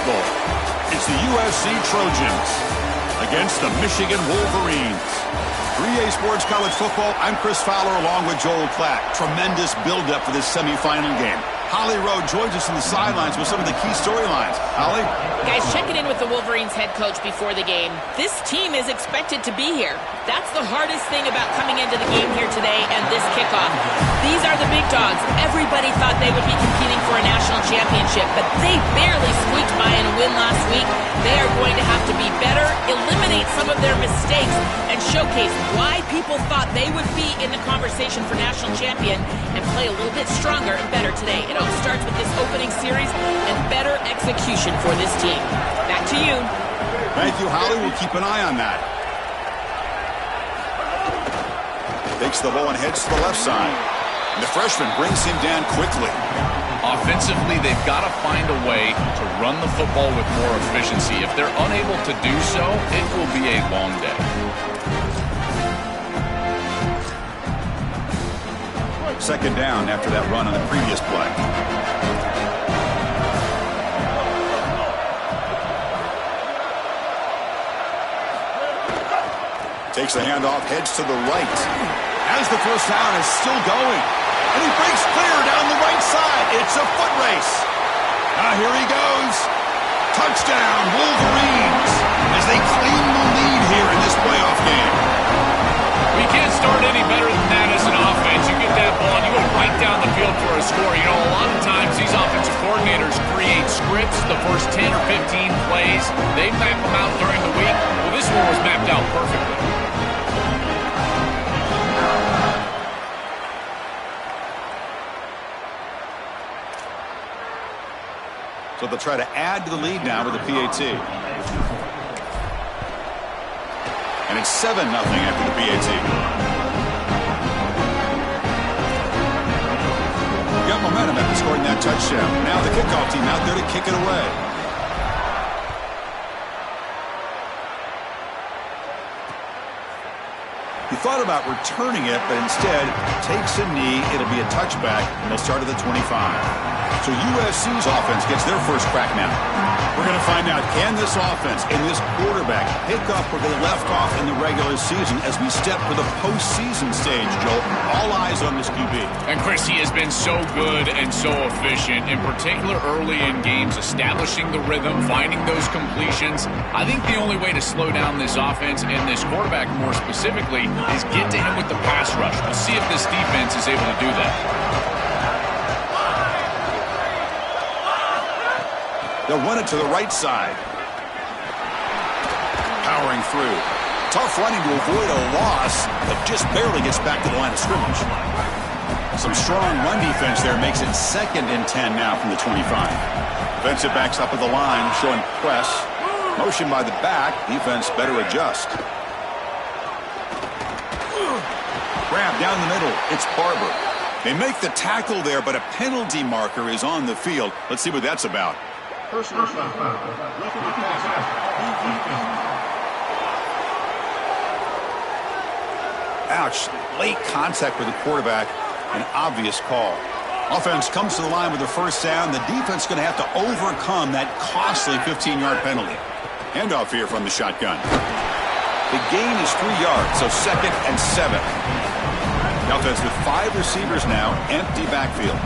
football. It's the USC Trojans against the Michigan Wolverines. 3A Sports College Football, I'm Chris Fowler along with Joel Klatt. Tremendous build-up for this semifinal game. Holly Rowe joins us on the sidelines with some of the key storylines. Holly? Guys, checking in with the Wolverines head coach before the game. This team is expected to be here. That's the hardest thing about coming into the game here today and this kickoff. These are the big dogs. Everybody thought they would be competing for a national championship, but they barely squeaked by in a win last week. They are going to have to be better, eliminate some of their mistakes, and showcase why people thought they would be in the conversation for national champion and play a little bit stronger and better today. It all starts with this opening series and better execution for this team. Back to you. Thank you, Holly. We'll keep an eye on that. Takes the ball and heads to the left side. And the freshman brings him down quickly. Offensively, they've got to find a way to run the football with more efficiency. If they're unable to do so, it will be a long day. Second down after that run on the previous play. Takes the handoff, heads to the right. As the first down is still going. And he breaks clear down the right side. It's a foot race. Here he goes. Touchdown, Wolverines, as they claim the lead here in this playoff game. We can't start any better than that as an offense. You get that ball and you go right down the field for a score. You know, a lot of times these offensive coordinators create scripts, the first 10 or 15 plays. They map them out during the week. Well, this one was mapped out perfectly. So they'll try to add to the lead now with the PAT. And it's 7-0 after the PAT. Got momentum after scoring that touchdown. Now the kickoff team out there to kick it away. He thought about returning it, but instead takes a knee. It'll be a touchback, and they'll start at the 25. So USC's offense gets their first crack now. We're going to find out, can this offense and this quarterback pick up where they left off in the regular season as we step to the postseason stage, Joel? All eyes on this QB. And Chris, he has been so good and so efficient, in particular early in games, establishing the rhythm, finding those completions. I think the only way to slow down this offense and this quarterback more specifically is get to him with the pass rush. We'll see if this defense is able to do that. They'll run it to the right side. Powering through. Tough running to avoid a loss, but just barely gets back to the line of scrimmage. Some strong run defense there makes it 2nd and 10 now from the 25. Defensive backs up at the line, showing press. Motion by the back. Defense better adjust. Grab down the middle. It's Barber. They make the tackle there, but a penalty marker is on the field. Let's see what that's about. Personal foul. Ouch. Late contact with the quarterback. An obvious call. Offense comes to the line with the first down. The defense is going to have to overcome that costly 15-yard penalty. Handoff here from the shotgun. The gain is 3 yards, so 2nd and 7. The offense with 5 receivers now, empty backfield.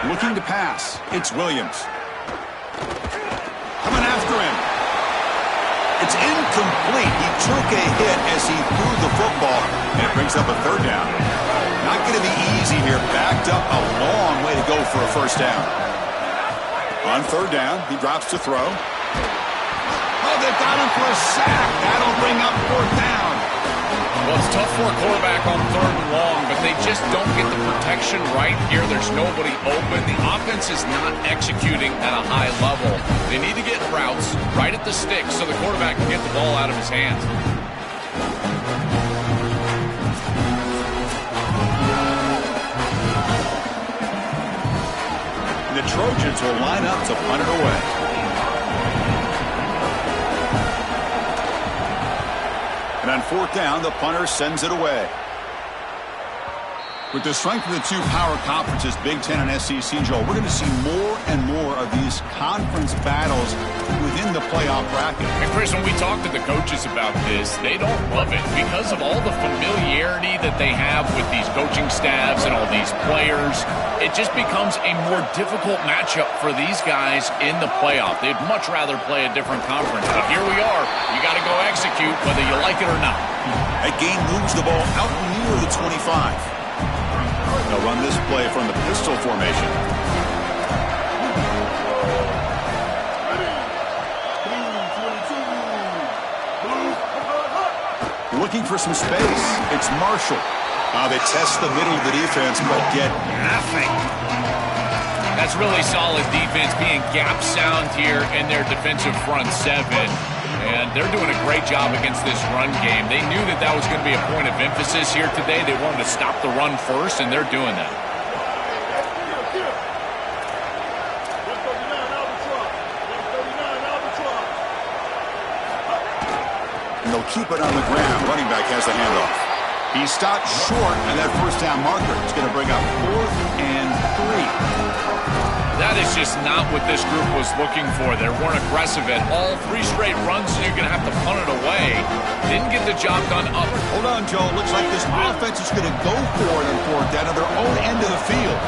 Looking to pass. It's Williams. Coming after him. It's incomplete. He took a hit as he threw the football, and it brings up a 3rd down. Not going to be easy here. Backed up a long way to go for a first down. On 3rd down, he drops to throw. Oh, they've got him for a sack. That'll bring up 4th down. Well, it's tough for a quarterback on 3rd and long, but they just don't get the protection right here. There's nobody open. The offense is not executing at a high level. They need to get routes right at the stick so the quarterback can get the ball out of his hands. The Trojans will line up to punt it away. And on 4th down, the punter sends it away. With the strength of the two power conferences, Big Ten and SEC, Joel, we're going to see more and more of these conference battles within the playoff bracket. And Chris, when we talk to the coaches about this, they don't love it because of all the familiarity that they have with these coaching staffs and all these players. It just becomes a more difficult matchup for these guys in the playoff. They'd much rather play a different conference. But here we are. You got to go execute whether you like it or not. That game moves the ball out near the 25. They'll run this play from the pistol formation. Looking for some space. It's Marshall. They test the middle of the defense, but get nothing. That's really solid defense, being gap sound here in their defensive front seven. And they're doing a great job against this run game. They knew that that was going to be a point of emphasis here today. They wanted to stop the run first, and they're doing that. And they'll keep it on the ground. Running back has the handoff. He stopped short, and that first down marker is going to bring up 4th and 3. That is just not what this group was looking for. They weren't aggressive at all. 3 straight runs, so you're going to have to punt it away. Didn't get the job done up. Hold on, Joe. Looks like this offense is going to go for it on 4th down at their own end of the field.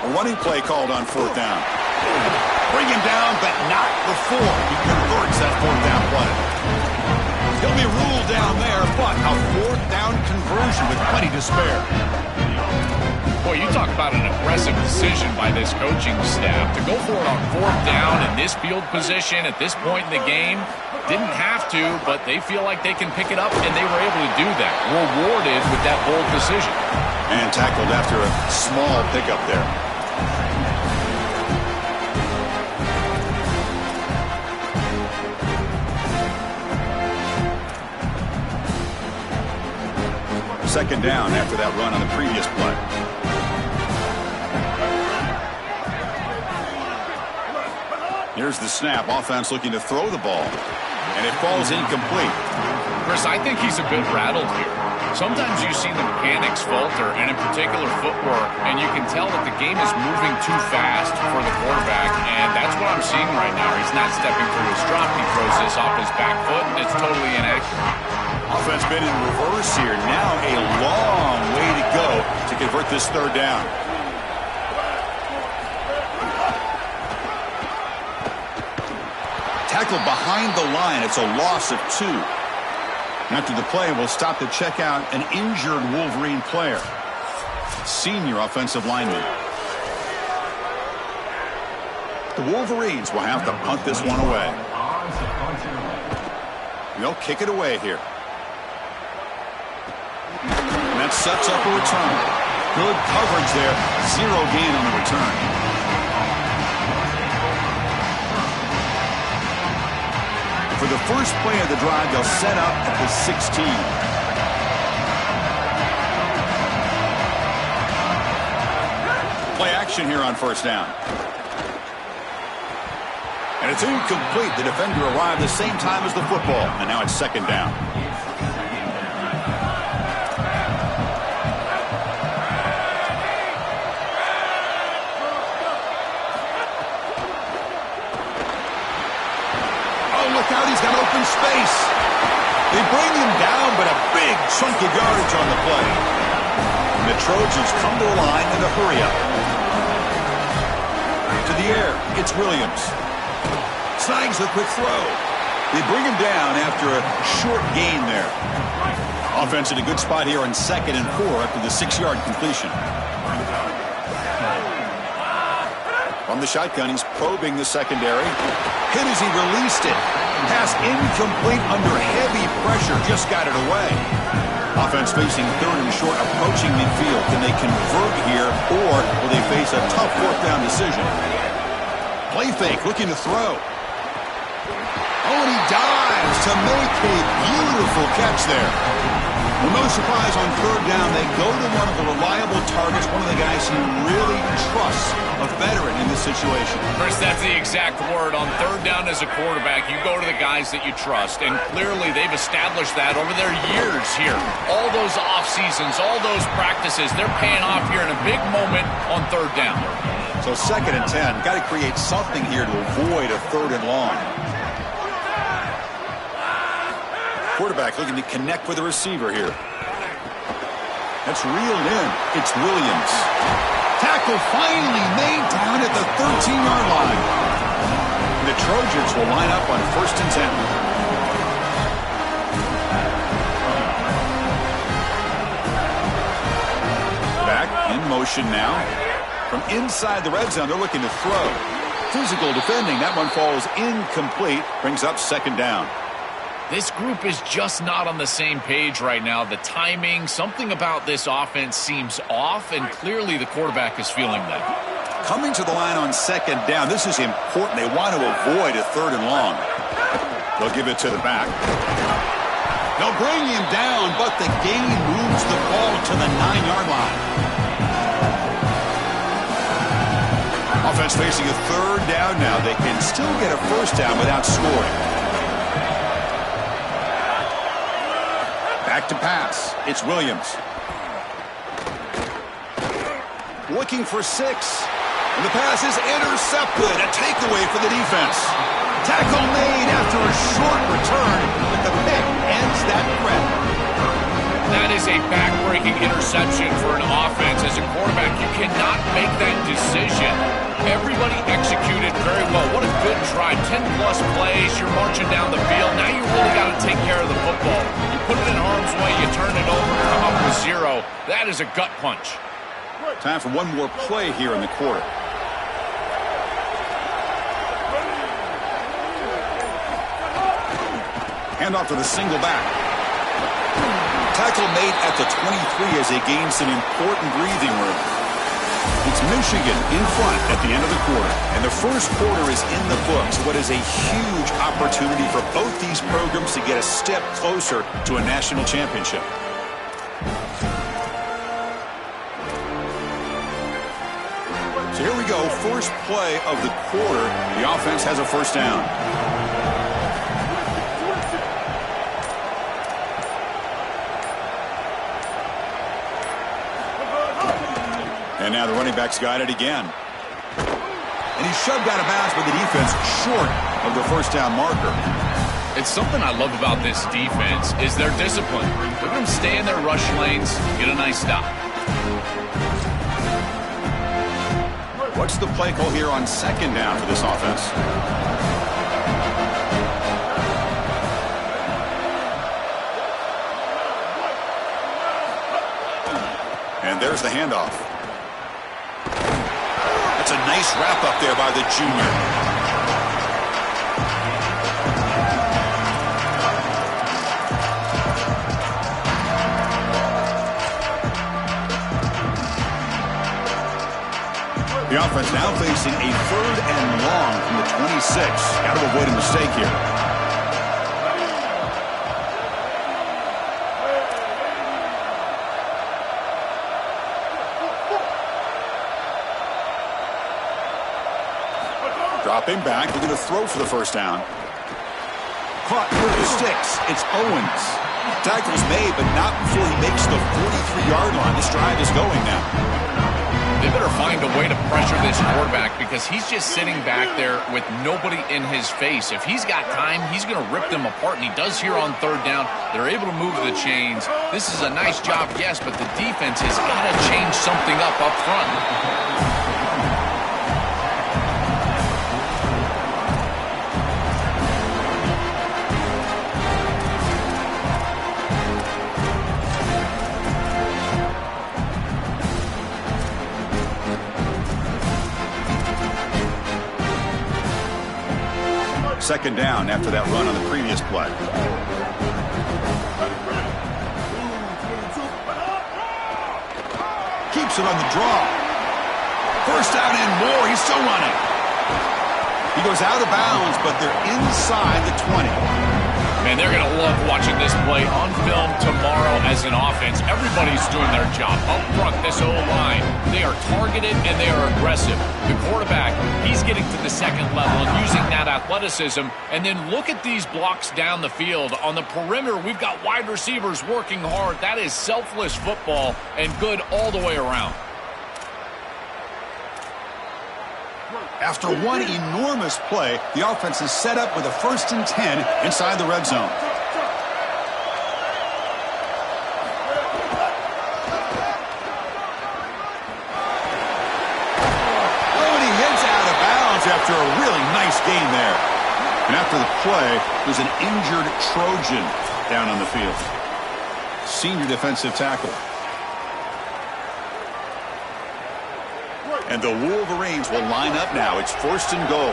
A running play called on 4th down. Bring him down, but not before he converts that 4th down play. He'll be ruled down there, but a 4th down conversion with plenty to spare. Boy, you talk about an aggressive decision by this coaching staff. To go for it on 4th down in this field position at this point in the game, didn't have to, but they feel like they can pick it up, and they were able to do that. Rewarded with that bold decision. And tackled after a small pickup there. Second down after that run on the previous play. Here's the snap. Offense looking to throw the ball. And it falls incomplete. Chris, I think he's a bit rattled here. Sometimes you see the mechanics falter, and in particular footwork, and you can tell that the game is moving too fast for the quarterback, and that's what I'm seeing right now. He's not stepping through his drop. He throws this off his back foot, and it's totally inaccurate. Offense been in reverse here. Now a long way to go to convert this 3rd down. Tackled behind the line. It's a loss of 2. After the play, we'll stop to check out an injured Wolverine player. Senior offensive lineman. The Wolverines will have to punt this one away. They'll kick it away here. And that sets up a return. Good coverage there. 0 gain on the return. For the first play of the drive, they'll set up at the 16. Play action here on 1st down. And it's incomplete. The defender arrived the same time as the football. And now it's 2nd down. Out, he's got open space. They bring him down, but a big chunk of yardage on the play. And the Trojans come to the line in a hurry up. To the air, it's Williams. Snags the quick throw. They bring him down after a short gain there. Offense in a good spot here on 2nd and 4 after the 6-yard completion. From the shotgun, he's probing the secondary. Hit as he released it. Pass incomplete under heavy pressure. Just got it away. Offense facing 3rd and short, approaching midfield. Can they convert here, or will they face a tough 4th down decision? Play fake, looking to throw. Oh, and he dives to make a beautiful Beautiful catch there. Well, no surprise on third down. They go to one of the reliable targets, one of the guys who really trusts, a veteran in this situation. Chris, that's the exact word. On third down as a quarterback, you go to the guys that you trust, and clearly they've established that over their years here. All those off seasons, all those practices, they're paying off here in a big moment on third down. So 2nd and 10. Got to create something here to avoid a 3rd and long. Quarterback looking to connect with the receiver here. That's reeled in. It's Williams. Tackle finally made down at the 13-yard line. The Trojans will line up on 1st and 10. Back in motion now. From inside the red zone, they're looking to throw. Physical defending. That one falls incomplete. Brings up 2nd down. This group is just not on the same page right now. The timing, something about this offense seems off, and clearly the quarterback is feeling that. Coming to the line on 2nd down, this is important. They want to avoid a 3rd and long. They'll give it to the back. They'll bring him down, but the gain moves the ball to the 9-yard line. Offense facing a 3rd down now. They can still get a 1st down without scoring. Back to pass. It's Williams. Looking for 6. And the pass is intercepted. A takeaway for the defense. Tackle made after a short return, but the pick ends that threat. That is a back-breaking interception for an offense. As a quarterback, you cannot make that decision. Everybody executed very well. What a good drive. 10-plus plays. You're marching down the field. Now you really got to take care of the football. You put it in harm's way. You turn it over, come up with 0. That is a gut punch. Time for one more play here in the quarter. Handoff to the single back. Tackle made at the 23 as they gain some important breathing room. It's Michigan in front at the end of the quarter. And the first quarter is in the books. What is a huge opportunity for both these programs to get a step closer to a national championship. So here we go. First play of the quarter. The offense has a 1st down. And now the running back's got it again. And he's shoved out of bounds by the defense short of the 1st down marker. It's something I love about this defense is their discipline. Look at them stay in their rush lanes, get a nice stop. What's the play call here on 2nd down for this offense? And there's the handoff. That's a nice wrap up there by the junior. The offense now facing a 3rd and long from the 26. Got to avoid a mistake here. Dropping back, looking to throw for the 1st down. Caught with the sticks. It's Owens. Tackle's made, but not before he makes the 43-yard line. This drive is going now. They better find a way to pressure this quarterback because he's just sitting back there with nobody in his face. If he's got time, he's going to rip them apart, and he does here on 3rd down. They're able to move the chains. This is a nice job, yes, but the defense has got to change something up front. Second down after that run on the previous play. Keeps it on the draw. 1st down and more. He's still running. He goes out of bounds, but they're inside the 20. And they're going to love watching this play on film tomorrow as an offense. Everybody's doing their job. Up front, this O-line, they are targeted and they are aggressive. The quarterback, he's getting to the second level and using that athleticism. And then look at these blocks down the field. On the perimeter, we've got wide receivers working hard. That is selfless football and good all the way around. After one enormous play, the offense is set up with a 1st and 10 inside the red zone. Oh, and he heads out of bounds after a really nice gain there. And after the play, there's an injured Trojan down on the field. Senior defensive tackle. And the Wolverines will line up now. It's 1st and goal.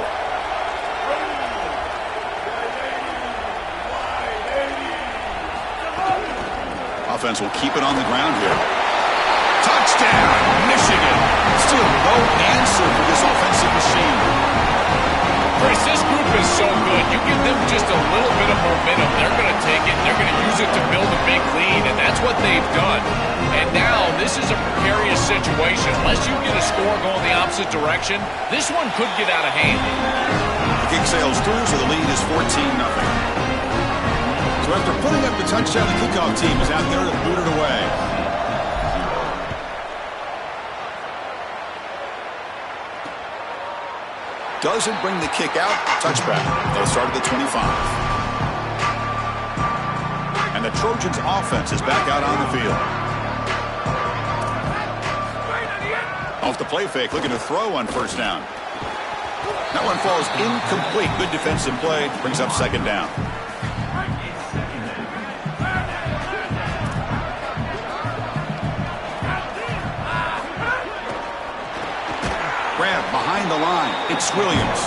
Offense will keep it on the ground here. Touchdown, Michigan. Still no answer for this offensive machine. Chris, this group is so good. You give them just a little bit of momentum, they're going to take it, and they're going to use it to build a big lead, and that's what they've done. And now this is a precarious situation. Unless you get a score going the opposite direction, this one could get out of hand. The kick sails through, so the lead is 14-0. So after putting up the touchdown, the kickoff team is out there to boot it away. Doesn't bring the kick out. Touchback. They'll start at the 25. And the Trojans' offense is back out on the field. Off the play fake, looking to throw on 1st down. That one falls incomplete. Good defensive play. Brings up 2nd down. Grab behind the line. It's Williams.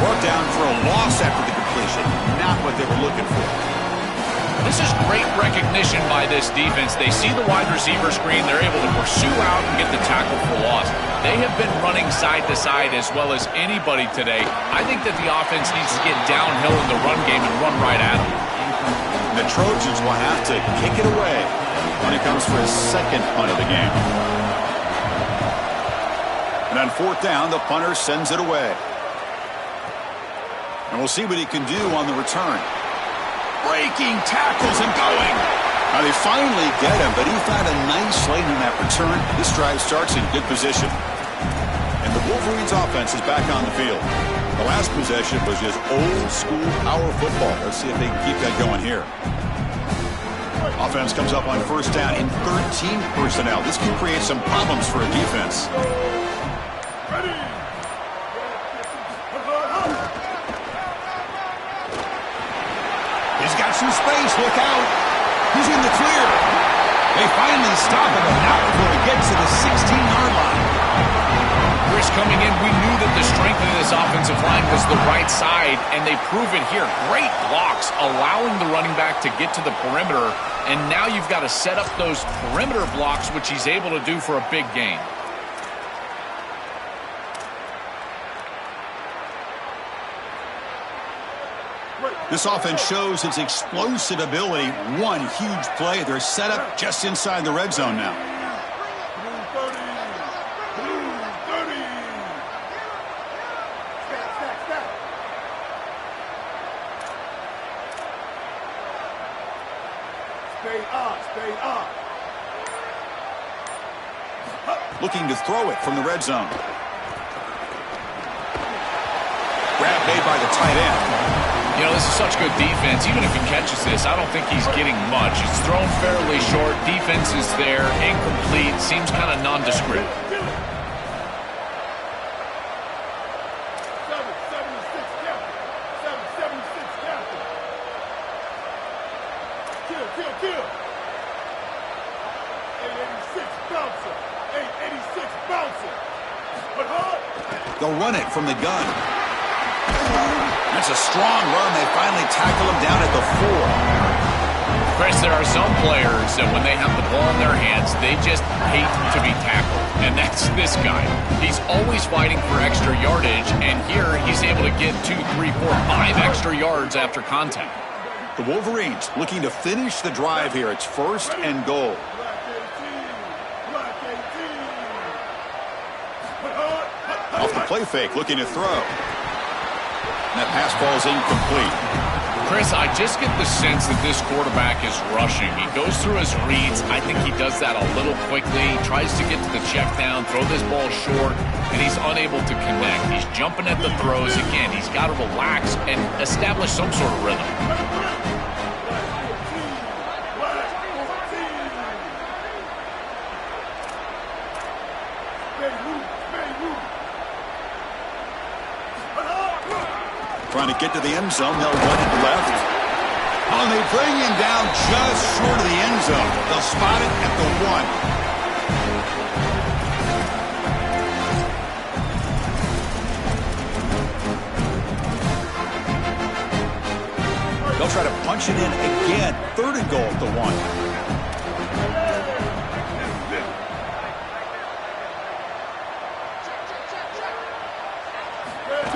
Brought down for a loss after the completion. Not what they were looking for. This is great recognition by this defense. They see the wide receiver screen. They're able to pursue out and get the tackle for loss. They have been running side to side as well as anybody today. I think that the offense needs to get downhill in the run game and run right at them. The Trojans will have to kick it away when it comes for his 2nd punt of the game. And on 4th down, the punter sends it away. And we'll see what he can do on the return. Breaking tackles and going. Now they finally get him, but he found a nice lane in that return. This drive starts in good position. And the Wolverines offense is back on the field. The last possession was just old school power football. Let's see if they can keep that going here. Offense comes up on 1st down in 13 personnel. This can create some problems for a defense. He's got some space. Look out. He's in the clear. They finally stop him, but not before he gets to the 16-yard line. Chris, coming in, we knew that the strength of this offensive line was the right side, and they prove it here. Great blocks, allowing the running back to get to the perimeter, and now you've got to set up those perimeter blocks, which he's able to do for a big gain. This offense shows its explosive ability. One huge play. They're set up just inside the red zone now. Looking to throw it from the red zone. Grab made by the tight end. You know, this is such good defense. Even if he catches this, I don't think he's getting much. It's thrown fairly short. Defense is there. Incomplete. Seems kind of nondescript. They'll run it from the gun. That's a strong run. They finally tackle him down at the 4. Chris, there are some players that when they have the ball in their hands, they just hate to be tackled. And that's this guy. He's always fighting for extra yardage, and here he's able to get 2, 3, 4, 5 extra yards after contact. The Wolverines looking to finish the drive here. It's 1st and goal. Off the play fake, looking to throw. And that pass falls incomplete. Chris, I just get the sense that this quarterback is rushing. He goes through his reads. I think he does that a little quickly. He tries to get to the check down, throw this ball short, and he's unable to connect. He's jumping at the throws. Again, he's got to relax and establish some sort of rhythm. Trying to get to the end zone. They'll run it left. Oh, they bring him down just short of the end zone. They'll spot it at the 1. They'll try to punch it in again. 3rd and goal at the 1.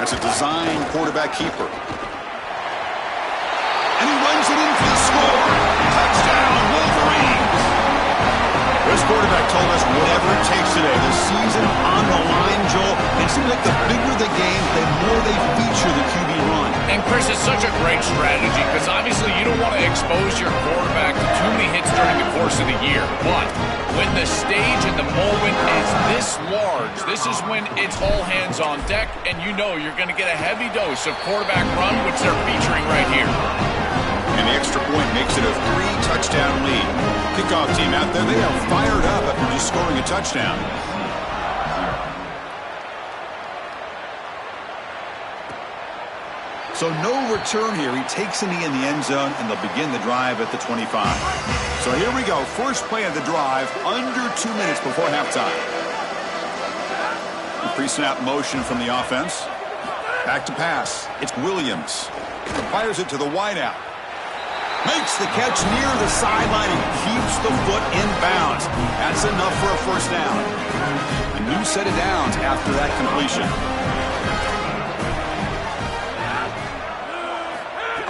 That's a design quarterback keeper. And he runs it in for the score. Touchdown, Wolverines. This quarterback told us whatever it takes today. The season on the line, Joel. It seems like the bigger the game, the more they feature the QB run. And, Chris, it's such a great strategy because obviously you don't want to expose your quarterback to too many hits during the course of the year. But when the stage and the moment is this large, this is when it's all hands on deck, and you know you're going to get a heavy dose of quarterback run, which they're featuring right here. And the extra point makes it a 3-touchdown lead. Kickoff team out there, they are fired up after just scoring a touchdown. So no return here. He takes a knee in the end zone, and they'll begin the drive at the 25. So here we go. First play of the drive, under 2 minutes before halftime. Pre-snap motion from the offense. Back to pass. It's Williams. Fires it to the wideout. Makes the catch near the sideline and keeps the foot in bounds. That's enough for a first down. A new set of downs after that completion.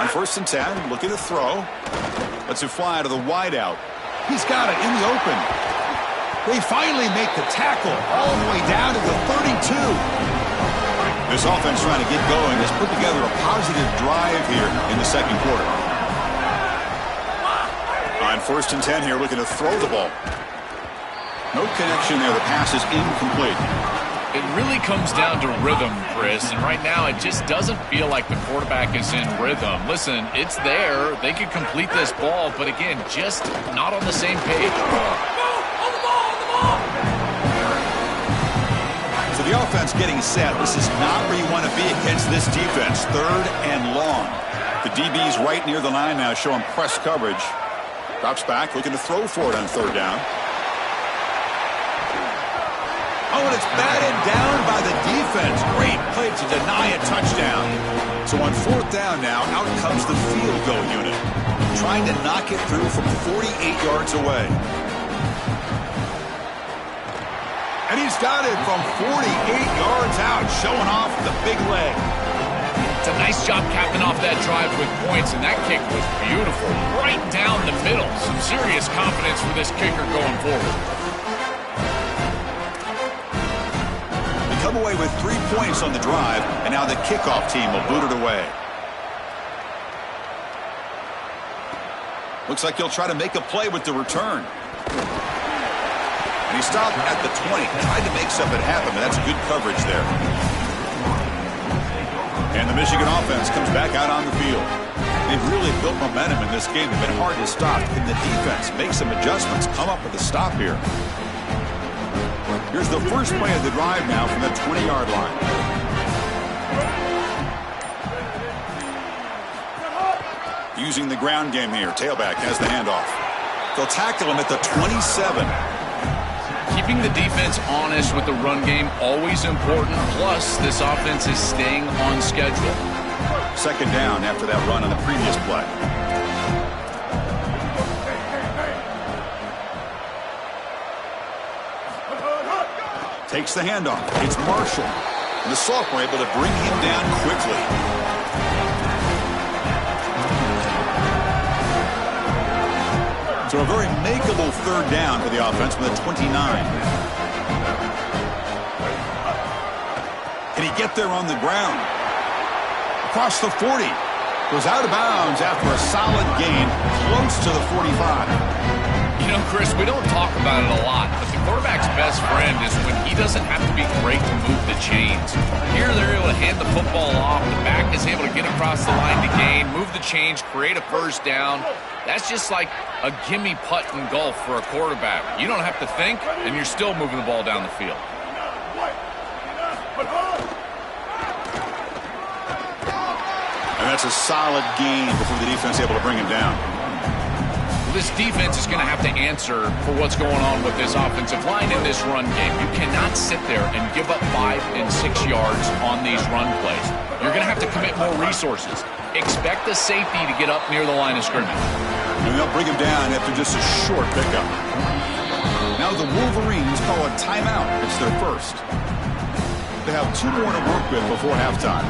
On 1st and 10, looking to throw. Lets it fly to the wideout. He's got it in the open. They finally make the tackle all the way down to the 32. This offense trying to get going has put together a positive drive here in the second quarter. On 1st and 10 here, looking to throw the ball. No connection there. The pass is incomplete. It really comes down to rhythm, Chris, and right now it just doesn't feel like the quarterback is in rhythm. Listen, it's there. They could complete this ball, but again, just not on the same page. So the offense getting set. This is not where you want to be against this defense. 3rd and long. The DB's right near the line now, showing press coverage. Drops back, looking to throw for it on 3rd down. Oh, and it's batted down by the defense. Great play to deny a touchdown. So on 4th down now, out comes the field goal unit. Trying to knock it through from 48 yards away. And he's got it from 48 yards out, showing off the big leg. It's a nice job capping off that drive with points, and that kick was beautiful. Right down the middle. Some serious confidence for this kicker going forward. Come away with 3 points on the drive, and now the kickoff team will boot it away. Looks like he'll try to make a play with the return. And he stopped at the 20, tried to make something happen, but that's good coverage there. And the Michigan offense comes back out on the field. They've really built momentum in this game. They've been hard to stop. Can the defense make some adjustments, come up with a stop here? Here's the first play of the drive now from the 20-yard line. Using the ground game here. Tailback has the handoff. They'll tackle him at the 27. Keeping the defense honest with the run game, always important. Plus, this offense is staying on schedule. 2nd down after that run on the previous play. Takes the handoff. It's Marshall. And the sophomore able to bring him down quickly. So a very makeable third down for the offense with a 29. Can he get there on the ground? Across the 40. Goes out of bounds after a solid gain close to the 45. You know, Chris, we don't talk about it a lot, but the quarterback's best friend is when he doesn't have to be great to move the chains. Here they're able to hand the football off. The back is able to get across the line to gain, move the chains, create a first down. That's just like a gimme putt in golf for a quarterback. You don't have to think, and you're still moving the ball down the field. And that's a solid gain before the defense is able to bring him down. This defense is going to have to answer for what's going on with this offensive line in this run game. You cannot sit there and give up 5 and 6 yards on these run plays. You're going to have to commit more resources. Expect the safety to get up near the line of scrimmage. And they'll bring him down after just a short pickup. Now the Wolverines call a timeout. It's their first. They have 2 more to work with before halftime.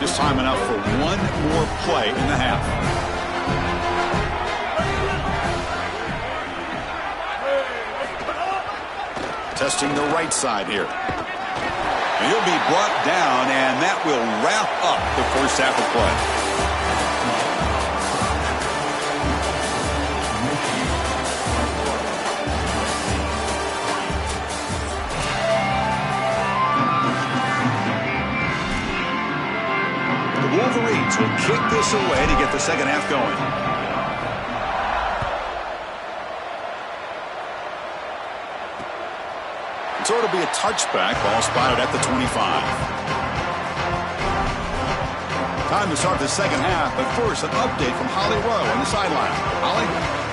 Just time enough for one more play in the half. Testing the right side here. And he'll be brought down, and that will wrap up the first half of play. Wolverines will kick this away to get the second half going. So it'll be a touchback. Ball spotted at the 25. Time to start the second half, but first an update from Holly Rowe on the sideline. Holly?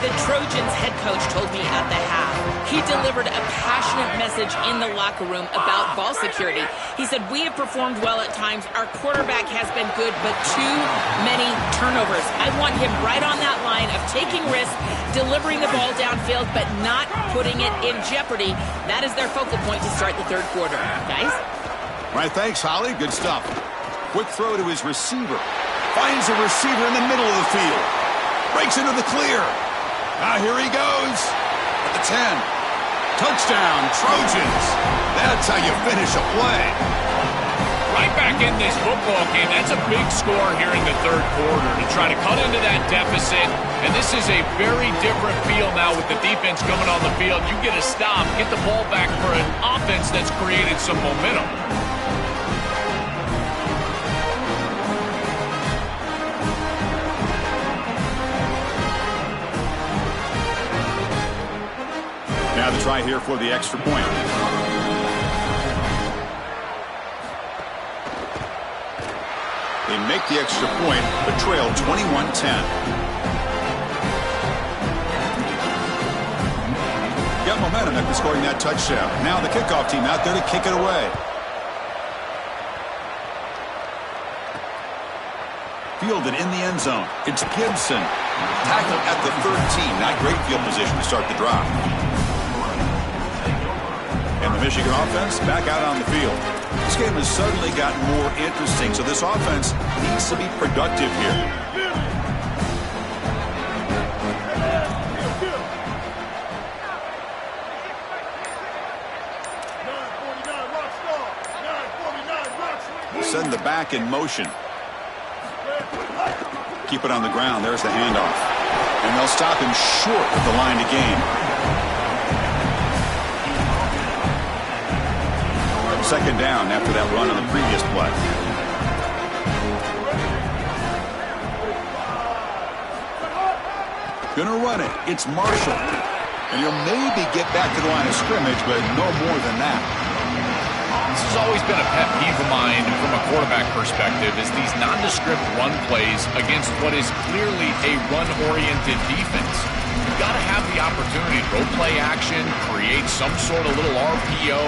The Trojans head coach told me at the half he delivered a passionate message in the locker room about ball security. He said, "We have performed well at times. Our quarterback has been good, but too many turnovers. I want him right on that line of taking risks, delivering the ball downfield, but not putting it in jeopardy." That is their focal point to start the third quarter. Guys? All right, thanks, Holly. Good stuff. Quick throw to his receiver. Finds a receiver in the middle of the field. Breaks into the clear. Now here he goes. At the 10. Touchdown, Trojans. That's how you finish a play. Right back in this football game. That's a big score here in the third quarter to try to cut into that deficit. And this is a very different feel now with the defense coming on the field. You get a stop, get the ball back for an offense that's created some momentum. Now the try here for the extra point. They make the extra point, but trail 21-10. Got momentum after scoring that touchdown. Now the kickoff team out there to kick it away. Fielded in the end zone. It's Gibson. Tackled at the 13. Not great field position to start the drive. And the Michigan offense back out on the field. This game has suddenly gotten more interesting, so this offense needs to be productive here. Send the back in motion. Keep it on the ground. There's the handoff. And they'll stop him short of the line to gain. Second down after that run on the previous play. Gonna run it. It's Marshall. And he'll maybe get back to the line of scrimmage, but no more than that. This has always been a pet peeve of mine from a quarterback perspective is these nondescript run plays against what is clearly a run-oriented defense. You've got to have the opportunity to go play action, create some sort of little RPO,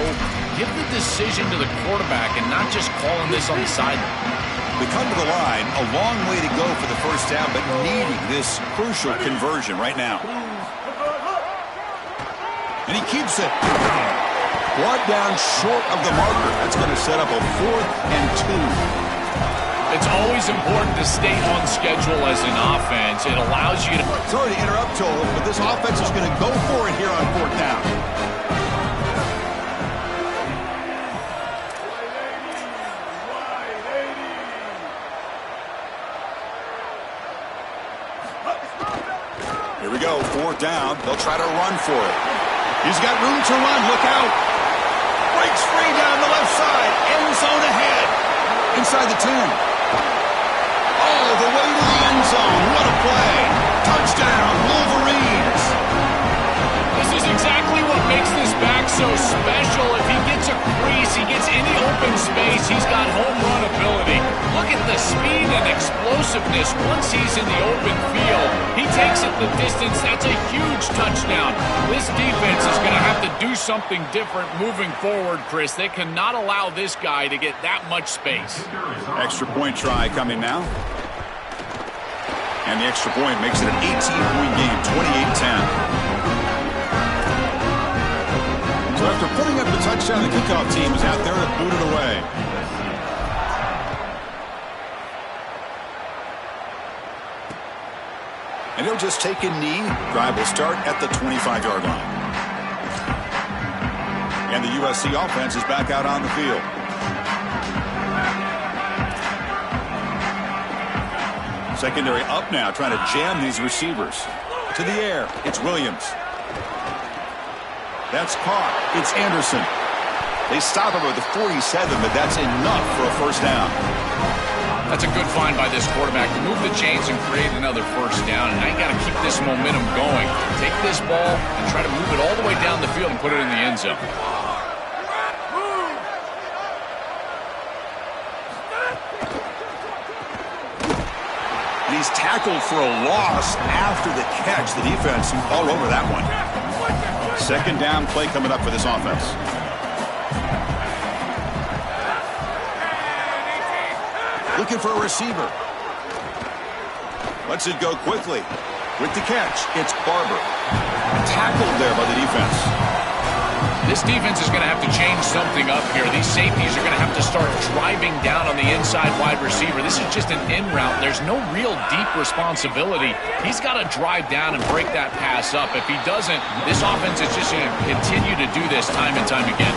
give the decision to the quarterback and not just calling this on the sideline. We come to the line, a long way to go for the first down, but needing this crucial conversion right now. And he keeps it. Brought down short of the marker. That's going to set up a 4th and 2. It's always important to stay on schedule as an offense. It allows you to... Sorry to interrupt, Joel, but this offense is going to go for it here on 4th down. Here we go, 4th down. They'll try to run for it. He's got room to run. Look out. Breaks free down the left side. End zone ahead. Inside the 10. All the way to the end zone. What a play. Touchdown, Wolverines. This is exactly what makes this back so special. If he gets a crease, he gets any open space, he's got home run ability. Look at the speed and explosiveness once he's in the open field. He takes it the distance. That's a huge touchdown. This defense is going to have to do something different moving forward, Chris. They cannot allow this guy to get that much space. Extra point try coming now. And the extra point makes it an 18-point game, 28-10. So after putting up the touchdown, the kickoff team is out there to boot it away. And he'll just take a knee. Drive will start at the 25-yard line. And the USC offense is back out on the field. Secondary up now, trying to jam these receivers. To the air, it's Williams. That's caught. It's Anderson. They stop him at the 47, but that's enough for a first down. That's a good find by this quarterback to move the chains and create another first down. And now you got to keep this momentum going. Take this ball and try to move it all the way down the field and put it in the end zone. And he's tackled for a loss after the catch. The defense all over that one. Second down play coming up for this offense. Looking for a receiver. Lets it go quickly. With the catch, it's Barber. Tackled there by the defense. This defense is going to have to change something up here. These safeties are going to have to start driving down on the inside wide receiver. This is just an in route. There's no real deep responsibility. He's got to drive down and break that pass up. If he doesn't, this offense is just going to continue to do this time and time again.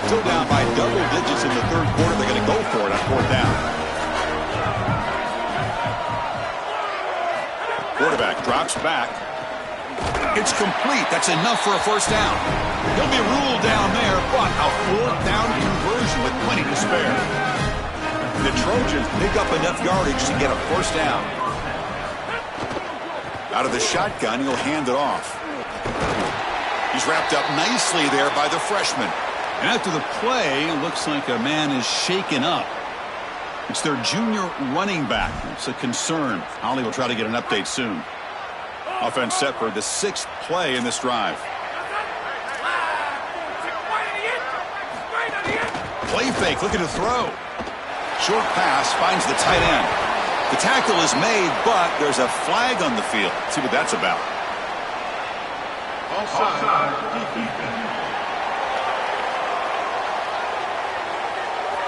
Still down by double digits in the third quarter. They're going to go for it on 4th down. Quarterback drops back. It's complete. That's enough for a first down. He'll be ruled down there, but a 4th down conversion with plenty to spare. The Trojans pick up enough yardage to get a first down. Out of the shotgun, he'll hand it off. He's wrapped up nicely there by the freshman. And after the play, it looks like a man is shaken up. It's their junior running back. It's a concern. Holly will try to get an update soon. Offense set for the 6th play in this drive. Play fake, looking to throw. Short pass finds the tight end. The tackle is made, but there's a flag on the field. Let's see what that's about.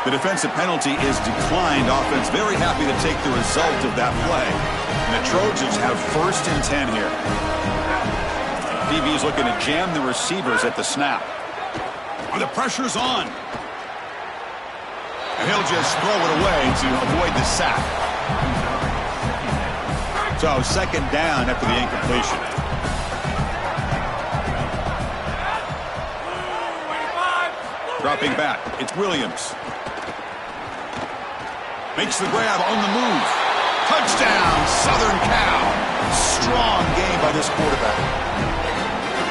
The defensive penalty is declined. Offense very happy to take the result of that play. And the Trojans have 1st and 10 here. DB is looking to jam the receivers at the snap. And the pressure's on. And he'll just throw it away to avoid the sack. So 2nd down after the incompletion. Dropping back, it's Williams. Makes the grab on the move. Touchdown, Southern Cal. Strong game by this quarterback.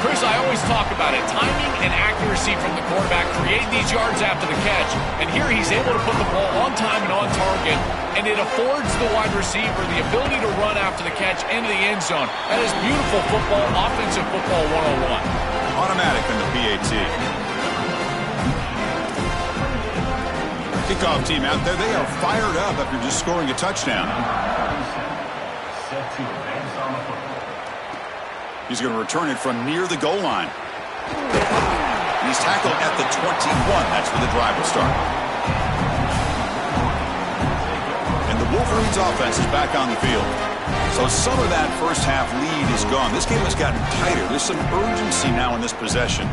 Chris, I always talk about it. Timing and accuracy from the quarterback create these yards after the catch. And here he's able to put the ball on time and on target. And it affords the wide receiver the ability to run after the catch into the end zone. That is beautiful football, offensive football 101. Automatic in the PAT. Kickoff team out there, they are fired up after just scoring a touchdown. He's going to return it from near the goal line. He's tackled at the 21. That's where the drive will start. Browns offense is back on the field. So some of that first half lead is gone. This game has gotten tighter. There's some urgency now in this possession.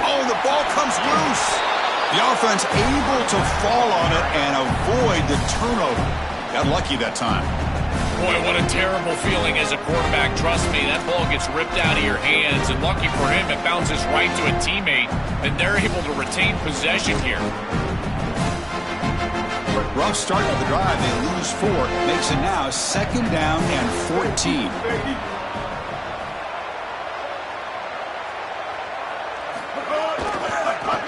Oh, the ball comes loose. The offense able to fall on it and avoid the turnover. Got lucky that time. Boy, what a terrible feeling as a quarterback. Trust me, that ball gets ripped out of your hands, and lucky for him, it bounces right to a teammate, and they're able to retain possession here. Rough start of the drive. They lose 4. Makes it now 2nd down and 14.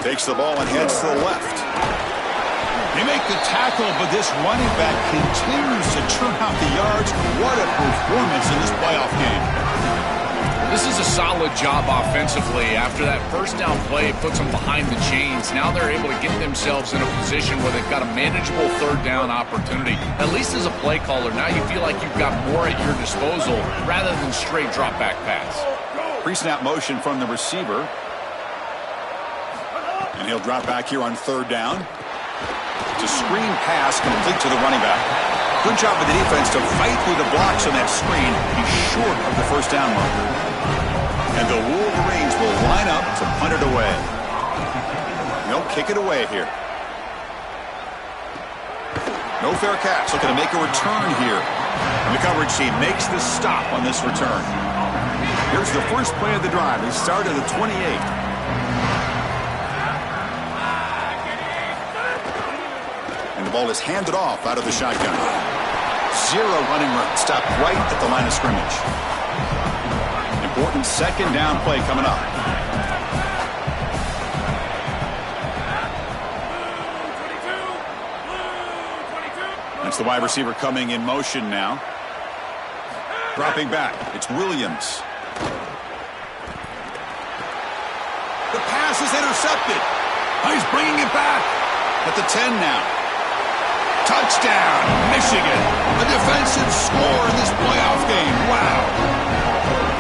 Takes the ball and heads to the left. They make the tackle, but this running back continues to churn out the yards. What a performance in this playoff game. This is a solid job offensively. After that first down play, it puts them behind the chains. Now they're able to get themselves in a position where they've got a manageable 3rd down opportunity. At least as a play caller, now you feel like you've got more at your disposal rather than straight drop back pass. Pre-snap motion from the receiver. And he'll drop back here on 3rd down. It's a screen pass complete to the running back. Good job of the defense to fight through the blocks on that screen. He's short of the 1st down marker. And the Wolverines will line up to punt it away. They'll kick it away here. No fair catch. Looking to make a return here. And the coverage team makes the stop on this return. Here's the first play of the drive. They start at the 28. The ball is handed off out of the shotgun. 0 running room. Stopped right at the line of scrimmage. Important 2nd down play coming up. That's the wide receiver coming in motion now. Dropping back. It's Williams. The pass is intercepted. Oh, he's bringing it back at the 10 now. Touchdown, Michigan. A defensive score in this playoff game. Wow.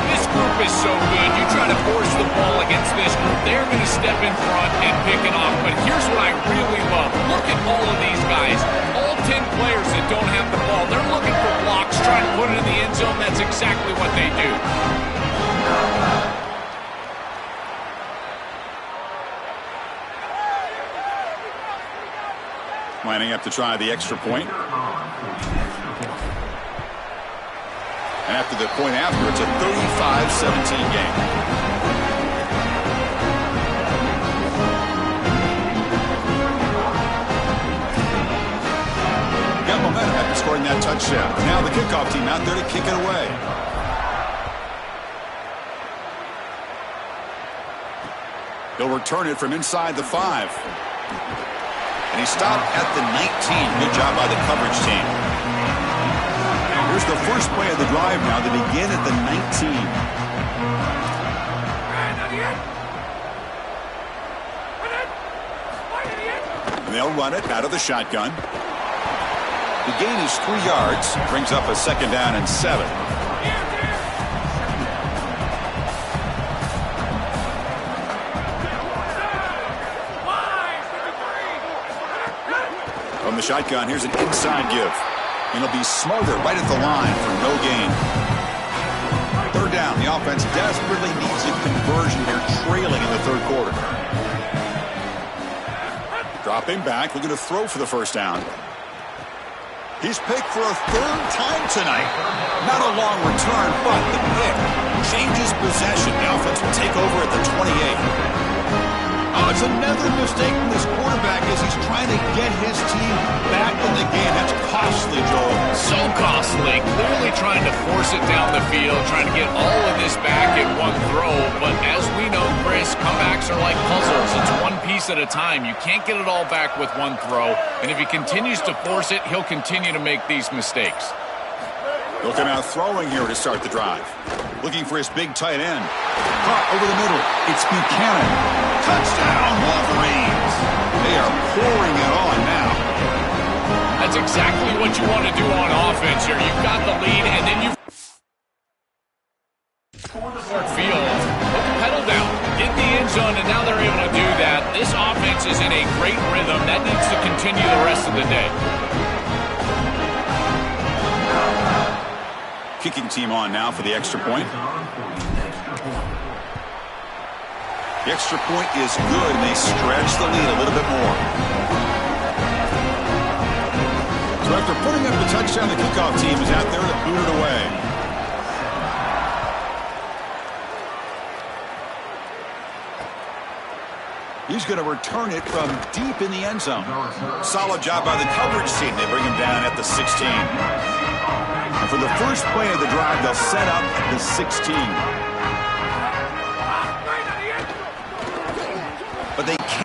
This group is so good. You try to force the ball against this group, they're going to step in front and pick it off. But here's what I really love. Look at all of these guys. All 10 players that don't have the ball. They're looking for blocks, trying to put it in the end zone. That's exactly what they do. Lining up to try the extra point. And after the point after, it's a 35-17 game. Got momentum after scoring that touchdown. Now the kickoff team out there to kick it away. He'll return it from inside the 5. And he stopped at the 19. Good job by the coverage team. Here's the first play of the drive now. They begin at the 19. And they'll run it out of the shotgun. The gain is 3 yards. Brings up a 2nd down and 7. From the shotgun, here's an inside give. And he'll be smothered right at the line for no gain. 3rd down. The offense desperately needs a conversion here, trailing in the 3rd quarter. Dropping back, looking to throw for the 1st down. He's picked for a 3rd time tonight. Not a long return, but the pick changes possession. The offense will take over at the 28. Oh, it's another mistake from this quarterback as he's trying to get his team back in the game. That's costly, Joel. So costly. Clearly trying to force it down the field, trying to get all of this back in one throw. But as we know, Chris, comebacks are like puzzles. It's one piece at a time. You can't get it all back with one throw. And if he continues to force it, he'll continue to make these mistakes. He'll come out throwing here to start the drive. Looking for his big tight end. Caught over the middle. It's Buchanan. Touchdown, Wolverines. They are pouring it on now. That's exactly what you want to do on offense here. You've got the lead, and then you Field, put the pedal down, get the end zone, and now they're able to do that. This offense is in a great rhythm. That needs to continue the rest of the day. Kicking team on now for the extra point. The extra point is good, and they stretch the lead a little bit more. So after putting up the touchdown, the kickoff team is out there to boot it away. He's going to return it from deep in the end zone. Solid job by the coverage team. They bring him down at the 16. And for the first play of the drive, they'll set up at the 16. But they can't.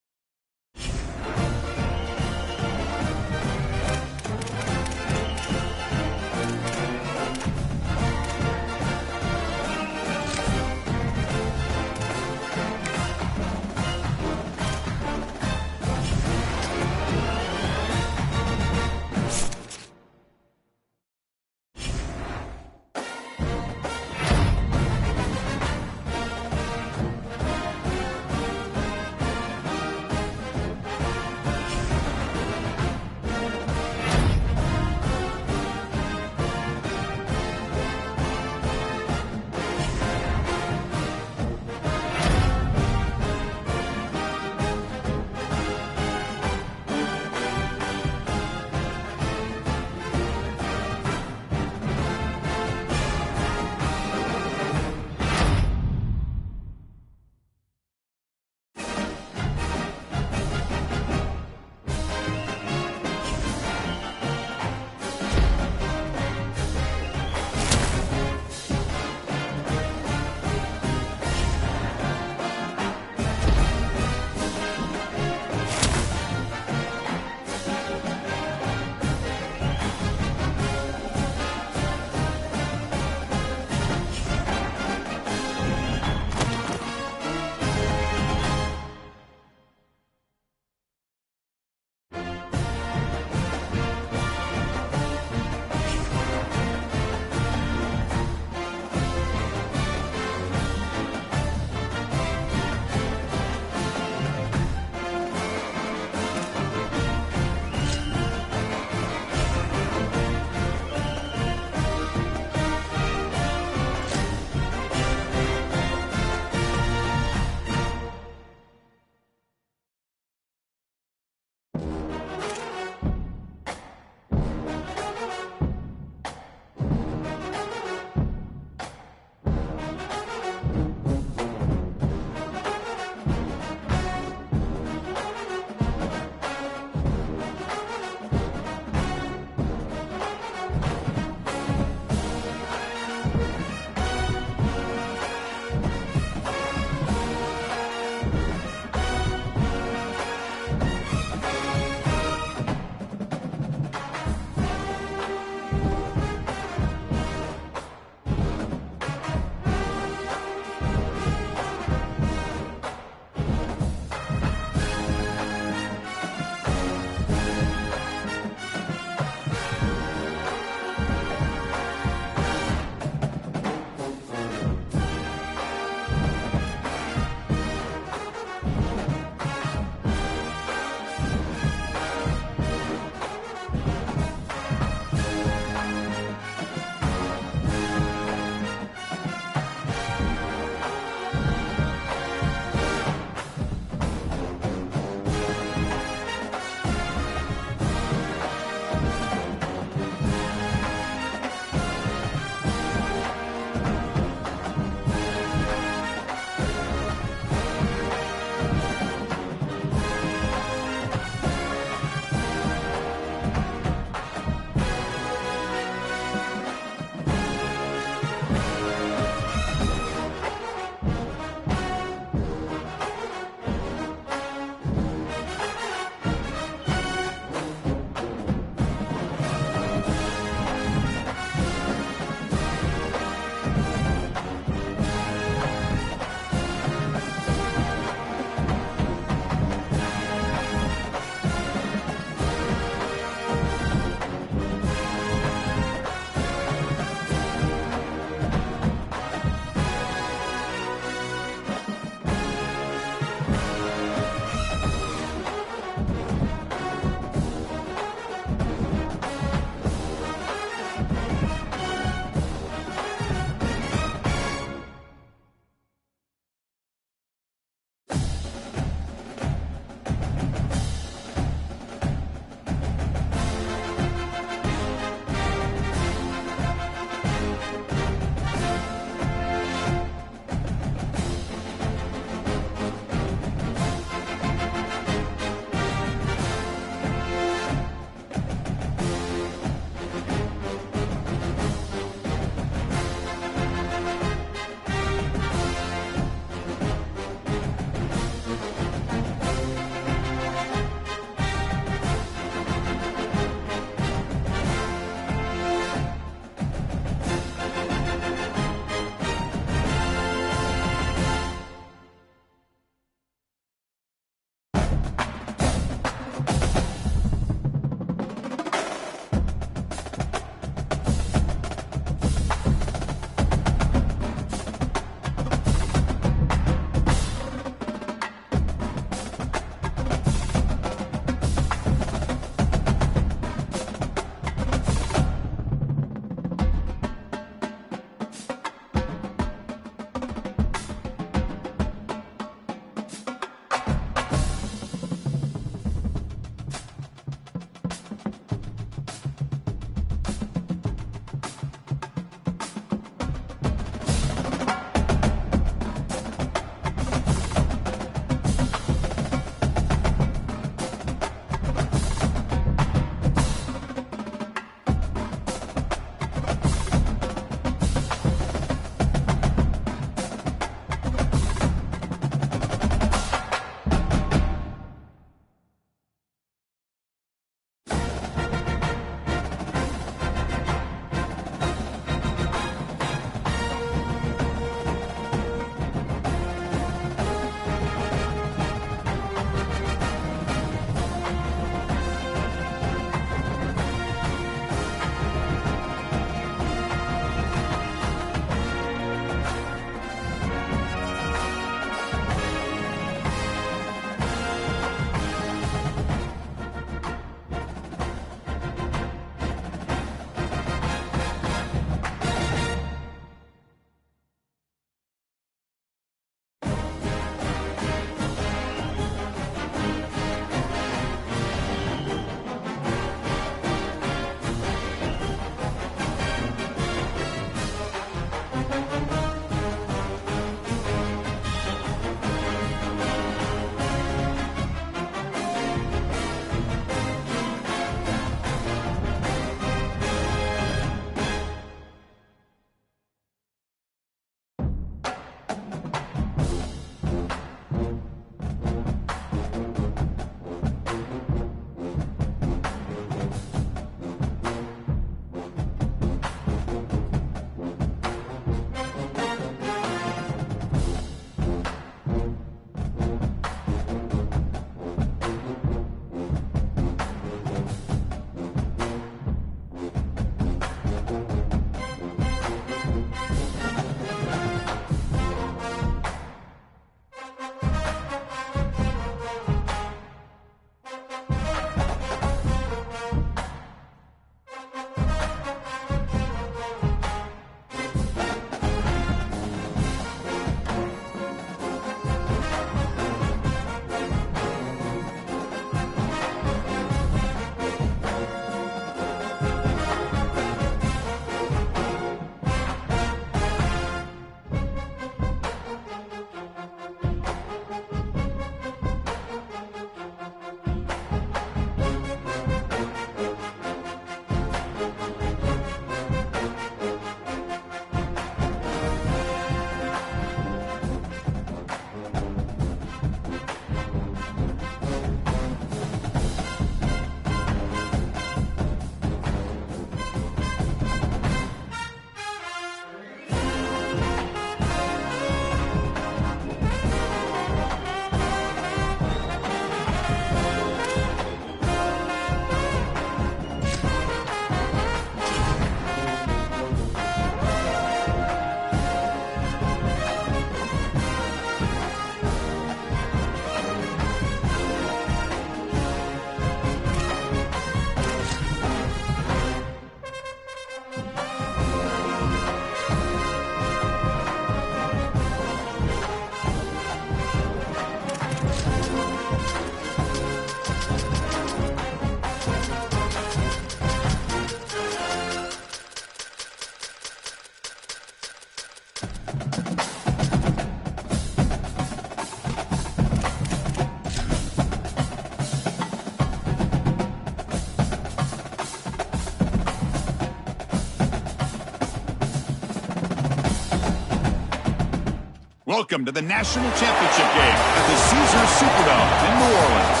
Welcome to the National Championship game at the Caesars Superdome in New Orleans.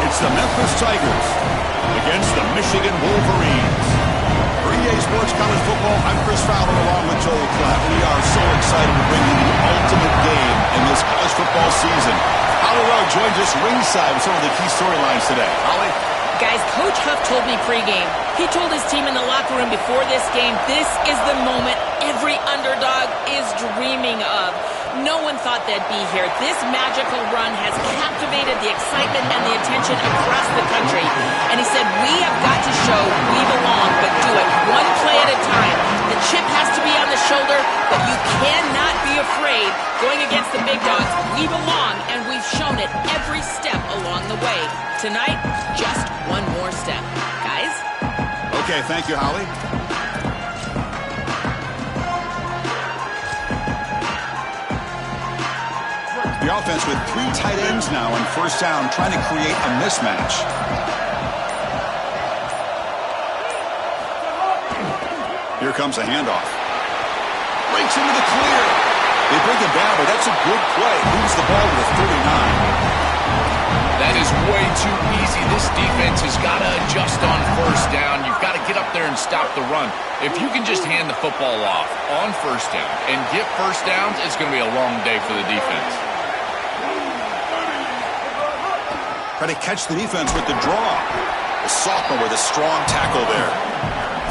It's the Memphis Tigers against the Michigan Wolverines. For EA Sports College Football, I'm Chris Fowler along with Joel Klatt. We are so excited to bring you the ultimate game in this college football season. Holly Rowe joins us ringside with some of the key storylines today. Holly? Guys, Coach Huff told me pregame. He told his team in the locker room before this game, this is the moment every underdog is dreaming of. No one thought they'd be here. This magical run has captivated the excitement and the attention across the country. And he said, we have got to show we belong, but do it one play at a time. The chip has to be on the shoulder, but you cannot be afraid going against the big dogs. We belong, and we've shown it every step along the way. Tonight, just one more step. Guys? Okay, thank you, Holly. The offense with 3 tight ends now on first down, trying to create a mismatch. Here comes a handoff. Breaks into the clear. They bring it down, but that's a good play. Moves the ball to the 39. That is way too easy. This defense has got to adjust on first down. You've got to get up there and stop the run. If you can just hand the football off on first down and get first downs, it's going to be a long day for the defense. Try to catch the defense with the draw. The sophomore with a strong tackle there.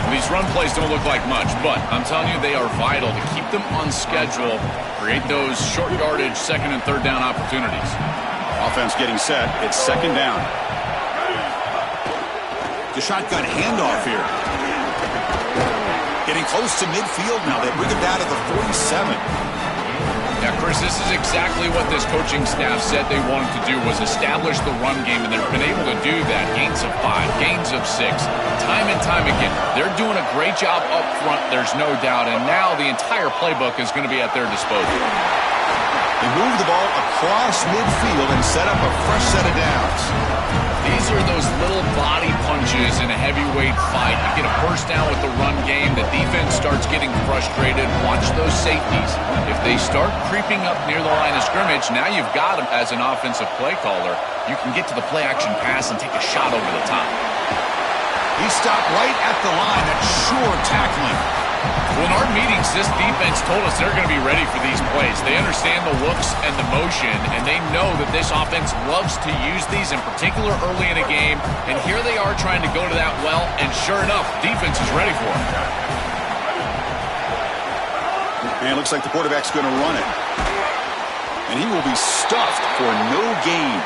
These run plays don't look like much, but I'm telling you, they are vital to keep them on schedule, create those short yardage second and third down opportunities. Offense getting set. It's second down. The shotgun handoff here. Getting close to midfield now. They bring it down to the 47. Yeah, Chris, this is exactly what this coaching staff said they wanted to do, was establish the run game, and they've been able to do that. Gains of 5, gains of 6, time and time again. They're doing a great job up front, there's no doubt, and now the entire playbook is going to be at their disposal. They move the ball across midfield and set up a fresh set of downs. These are those little body punches in a heavyweight fight. You get a first down with the run game, the defense starts getting frustrated. Watch those safeties. If they start creeping up near the line of scrimmage, now you've got them as an offensive play caller. You can get to the play-action pass and take a shot over the top. He stopped right at the line. That's sure tackling. Well, in our meetings, this defense told us they're going to be ready for these plays. They understand the looks and the motion, and they know that this offense loves to use these, in particular early in a game. And here they are trying to go to that well, and sure enough, defense is ready for it. And it looks like the quarterback's going to run it. And he will be stuffed for no gain.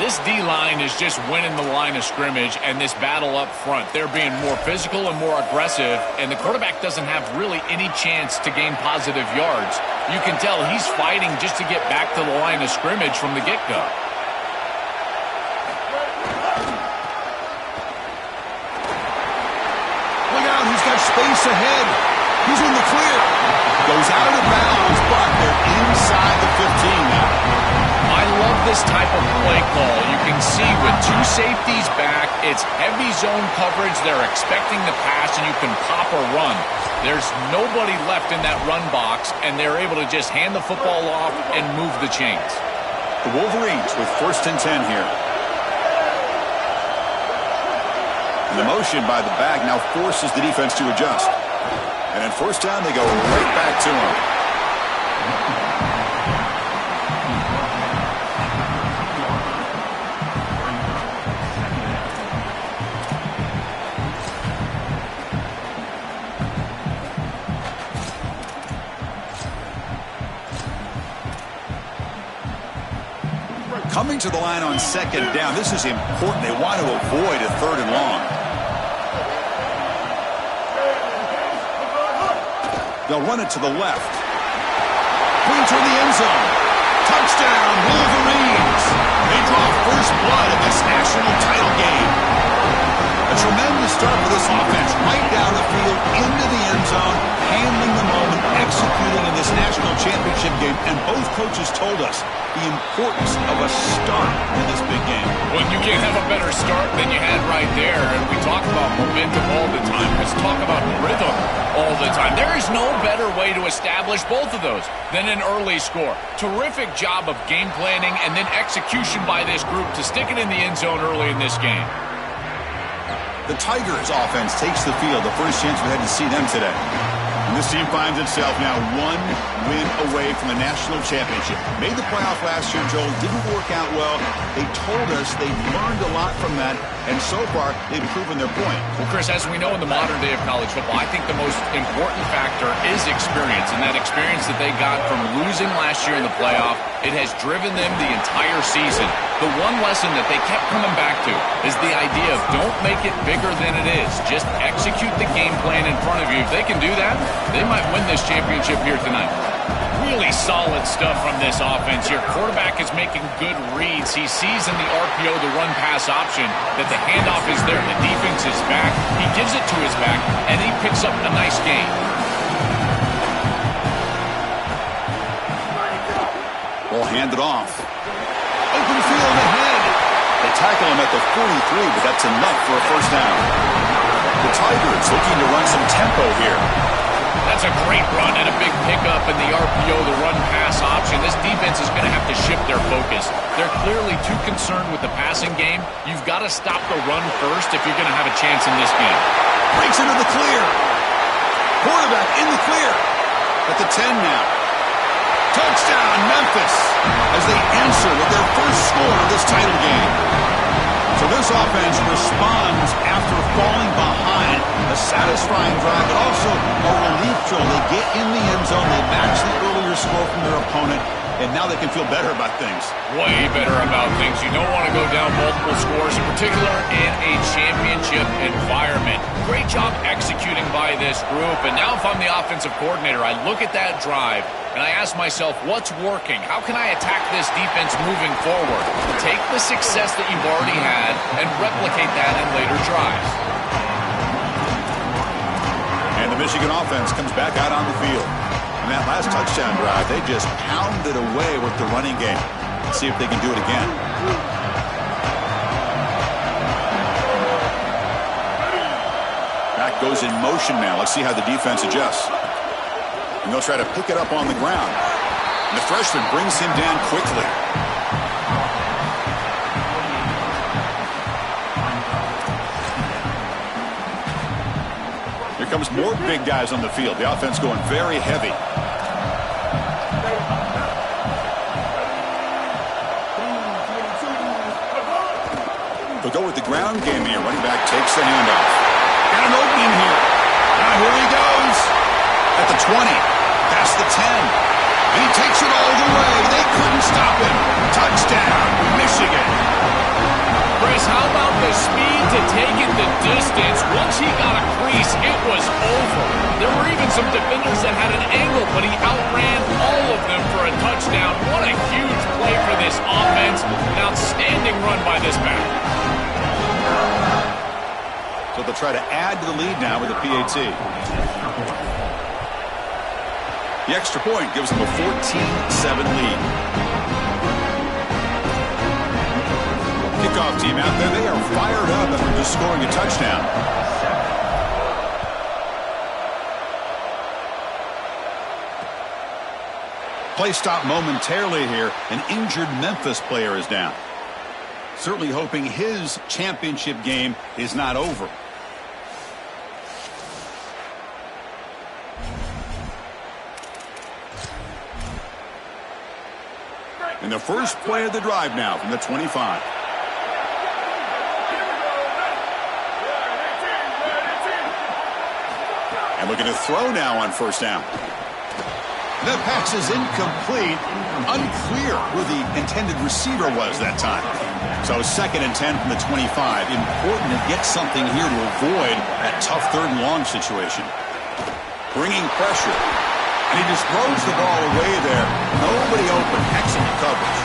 This D-line is just winning the line of scrimmage and this battle up front. They're being more physical and more aggressive, and the quarterback doesn't have really any chance to gain positive yards. You can tell he's fighting just to get back to the line of scrimmage from the get-go. Look out, he's got space ahead. He's in the clear. Goes out of bounds, but they're inside the 15 now. I love this type of play call. You can see with 2 safeties back, it's heavy zone coverage. They're expecting the pass, and you can pop or run. There's nobody left in that run box, and they're able to just hand the football off and move the chains. The Wolverines with first and 10 here. And the motion by the back now forces the defense to adjust. And at first down, they go right back to him. Coming to the line on second down. This is important. They want to avoid a third and long. They'll run it to the left. Clean toward the end zone. Touchdown, Wolverines. They draw first blood in this national title game. A A tremendous start for this offense. Right down the field, into the end zone, handling the moment, executing in this national championship game. And both coaches told us the importance of a start in this big game. Well, you can't have a better start than you had right there. And we talk about momentum all the time. Let's talk about rhythm all the time. There is no better way to establish both of those than an early score. Terrific job of game planning and then execution by this group to stick it in the end zone early in this game. The Tigers offense takes the field. The first chance we had to see them today. And this team finds itself now one win away from the national championship. Made the playoff last year, Joel. Didn't work out well. They told us they've learned a lot from that. And so far, they've proven their point. Well, Chris, as we know in the modern day of college football, I think the most important factor is experience. And that experience that they got from losing last year in the playoff, it has driven them the entire season. The one lesson that they kept coming back to is the idea of don't make it bigger than it is. Just execute the game plan in front of you. If they can do that, they might win this championship here tonight. Really solid stuff from this offense here. Quarterback is making good reads. He sees in the RPO the run-pass option that the handoff is there. The defense is back. He gives it to his back, and he picks up a nice gain. Ball handed off. Open field ahead. They tackle him at the 43, but that's enough for a first down. The Tigers looking to run some tempo here. That's a great run and a big pickup in the RPO, the run-pass option. This defense is going to have to shift their focus. They're clearly too concerned with the passing game. You've got to stop the run first if you're going to have a chance in this game. Breaks into the clear. Quarterback in the clear. At the 10 now. Touchdown, Memphis, as they answer with their first score of this title game. So this offense responds after falling behind. A satisfying drive, but also a relief drill. They get in the end zone. They match the earlier score from their opponent, and now they can feel better about things. Way better about things. You don't want to go down multiple scores, in particular in a championship environment. Great job executing by this group. And now if I'm the offensive coordinator, I look at that drive, and I ask myself, what's working? How can I attack this defense moving forward? Take the success that you've already had and replicate that in later drives. And the Michigan offense comes back out on the field. And that last touchdown drive, they just pounded away with the running game. Let's see if they can do it again. Back goes in motion now. Let's see how the defense adjusts. And they'll try to pick it up on the ground. And the freshman brings him down quickly. Here comes more big guys on the field. The offense going very heavy. They'll go with the ground game here. Running back takes the handoff. Got an opening here. Now here he goes. At the 20. Past the 10. And he takes it all the way. They couldn't stop him. Touchdown, Michigan. Chris, how about the speed to take it the distance? Once he got a crease, it was over. There were even some defenders that had an angle, but he outran all of them for a touchdown. What a huge play for this offense. An outstanding run by this back. So they'll try to add to the lead now with a PAT. The extra point gives them a 14-7 lead. Kickoff team out there. They are fired up after just scoring a touchdown. Play stopped momentarily here. An injured Memphis player is down. Certainly hoping his championship game is not over. And the first play of the drive now from the 25. And looking to throw now on first down. The pass is incomplete. Unclear who the intended receiver was that time. So 2nd and 10 from the 25. Important to get something here to avoid that tough 3rd and long situation. Bringing pressure. And he just throws the ball away there. Nobody open. Excellent coverage.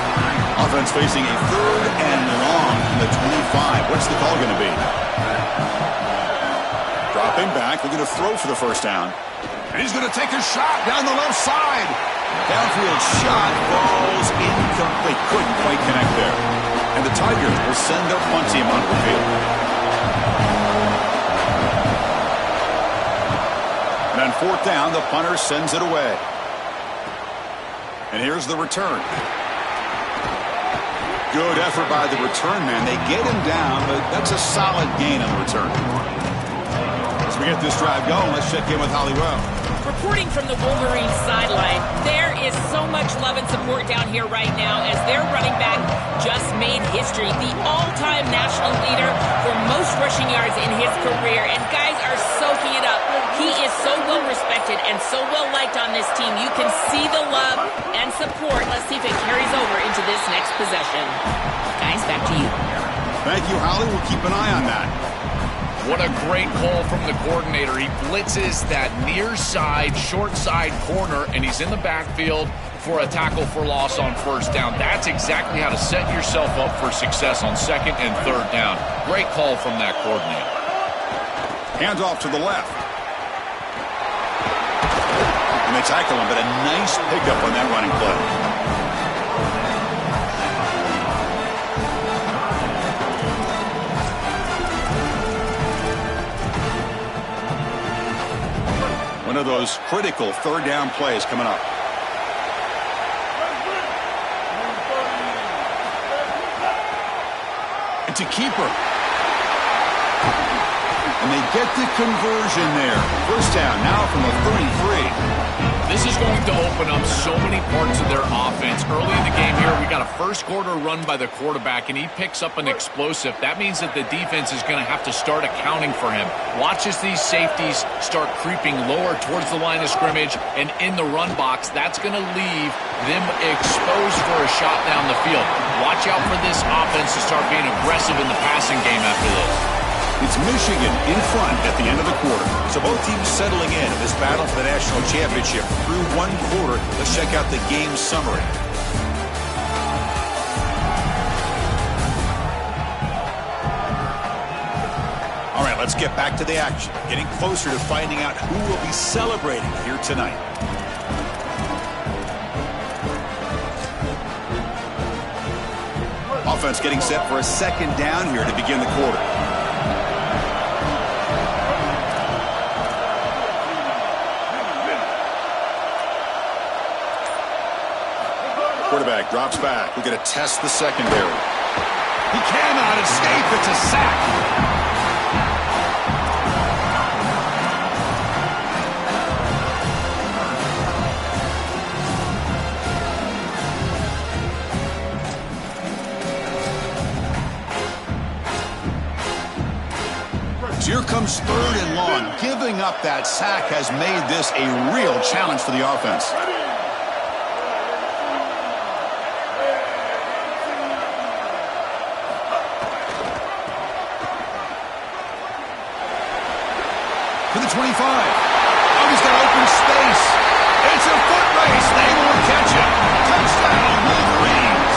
Offense facing a 3rd and long from the 25. What's the call going to be? Dropping back, looking to throw for the first down. And he's going to take a shot down the left side. Downfield shot falls incomplete. Couldn't quite connect there. And the Tigers will send their punt team onto the field. And on fourth down, the punter sends it away. And here's the return. Good effort by the return man. They get him down, but that's a solid gain on the return. As we get this drive going, let's check in with Hollywood. Reporting from the Wolverines sideline, there is so much love and support down here right now as their running back just made history. The all-time national leader for most rushing yards in his career. And guys are soaking it up. He is so well respected and so well liked on this team. You can see the love and support. Let's see if it carries over into this next possession. Guys, back to you. Thank you, Holly. We'll keep an eye on that. What a great call from the coordinator. He blitzes that near side, short side corner, and he's in the backfield for a tackle for loss on first down. That's exactly how to set yourself up for success on second and third down. Great call from that coordinator. Hands off to the left. And they tackle him, but a nice pickup on that running play. One of those critical third down plays coming up. It's a keeper. And they get the conversion there. First down now from the 33. This is going to open up so many parts of their offense. Early in the game here, we got a first quarter run by the quarterback, and he picks up an explosive. That means that the defense is going to have to start accounting for him. Watch as these safeties start creeping lower towards the line of scrimmage and in the run box. That's going to leave them exposed for a shot down the field. Watch out for this offense to start being aggressive in the passing game after this. It's Michigan in front at the end of the quarter. So both teams settling in this battle for the national championship through one quarter. Let's check out the game summary. All right, let's get back to the action. Getting closer to finding out who will be celebrating here tonight. Offense getting set for a second down here to begin the quarter. Quarterback drops back. We're going to test the secondary. He cannot escape. It's a sack. So here comes third and long. Giving up that sack has made this a real challenge for the offense. To the 25. Oh, he's got open space. It's a foot race. They won't catch it. Touchdown, Wolverines.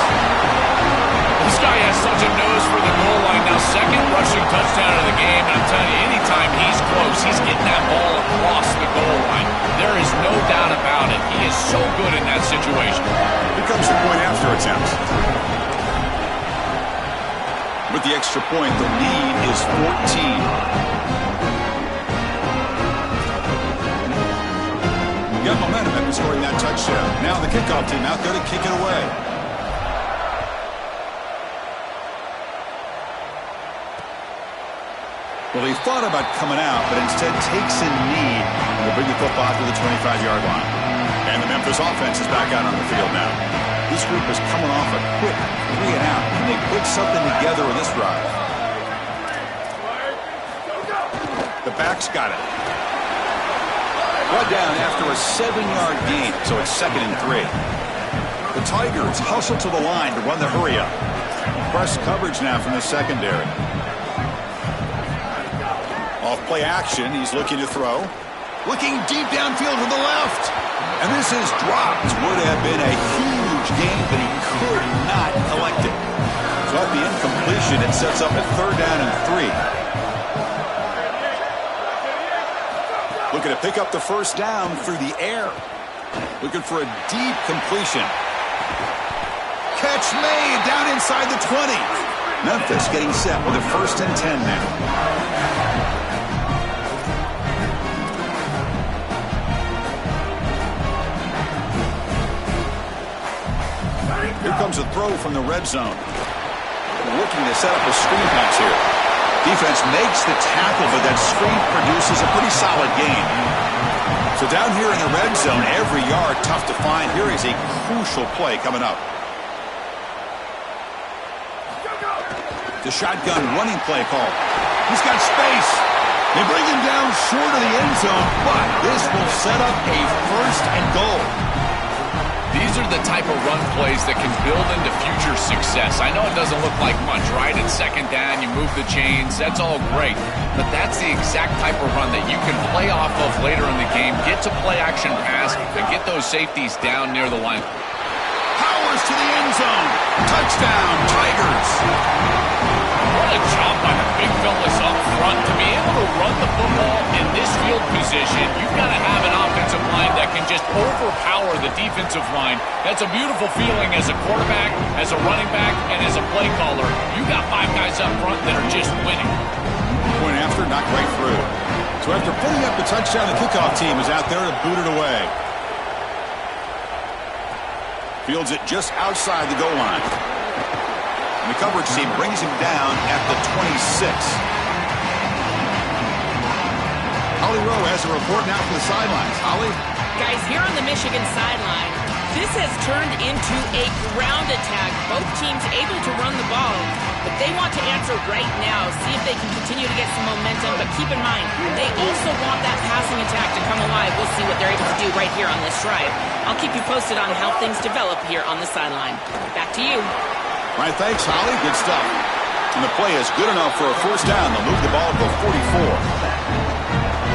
This guy has such a nose for the goal line. Now, second rushing touchdown of the game. And I'm telling you, anytime he's close, he's getting that ball across the goal line. There is no doubt about it. He is so good in that situation. Here comes the point after attempt. With the extra point, the lead is 14. Got momentum after scoring that touchdown. Now the kickoff team out there to kick it away. Well, he thought about coming out, but instead takes a knee to bring the football to the 25-yard line. And the Memphis offense is back out on the field now. This group is coming off a quick 3-and-out. Can they put something together in this drive? The back's got it. Brought down after a 7-yard gain, so it's 2nd and 3. The Tigers hustle to the line to run the hurry-up. Press coverage now from the secondary. Off play action, he's looking to throw. Looking deep downfield to the left. And this is dropped. Would have been a huge gain, but he could not collect it. So at the incompletion, it sets up a 3rd down and 3. Looking to pick up the first down through the air. Looking for a deep completion. Catch made down inside the 20. Memphis getting set with a 1st and 10 now. Here comes a throw from the red zone. Looking to set up a screen pass here. Defense makes the tackle, but that screen produces a pretty solid gain. So down here in the red zone, every yard tough to find. Here is a crucial play coming up. The shotgun running play call. He's got space. They bring him down short of the end zone, but this will set up a 1st and goal. These are the type of run plays that can build into future success. I know it doesn't look like much, right? It's 2nd down, you move the chains, that's all great. But that's the exact type of run that you can play off of later in the game, get to play action pass, and get those safeties down near the line. Powers to the end zone. Touchdown, Tigers. What a job by the big fellas up front. To be able to run the football in this field position, you've got to have an offensive line that can just overpower the defensive line. That's a beautiful feeling as a quarterback, as a running back, and as a play caller. You got 5 guys up front that are just winning. Point after, knocked right through. So after putting up the touchdown, the kickoff team is out there to boot it away. Fields it just outside the goal line. And the coverage team brings him down at the 26. Holly Rowe has a report now from the sidelines. Holly? Guys, here on the Michigan sideline, this has turned into a ground attack. Both teams able to run the ball, but they want to answer right now, see if they can continue to get some momentum. But keep in mind, they also want that passing attack to come alive. We'll see what they're able to do right here on this drive. I'll keep you posted on how things develop here on the sideline. Back to you. All right, thanks, Holly. Good stuff. And the play is good enough for a 1st down. They'll move the ball to the 44.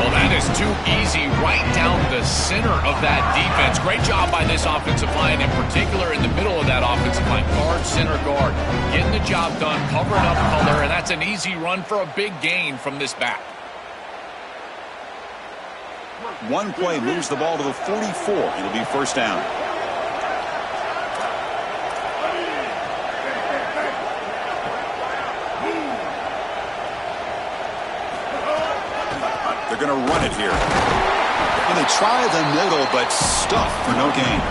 Well, that is too easy right down the center of that defense. Great job by this offensive line, in particular in the middle of that offensive line. Guard, center guard, getting the job done, covering up color, and that's an easy run for a big gain from this back. One play moves the ball to the 44. It'll be 1st down. They're going to run it here. And they try the middle, but stuff for no gain.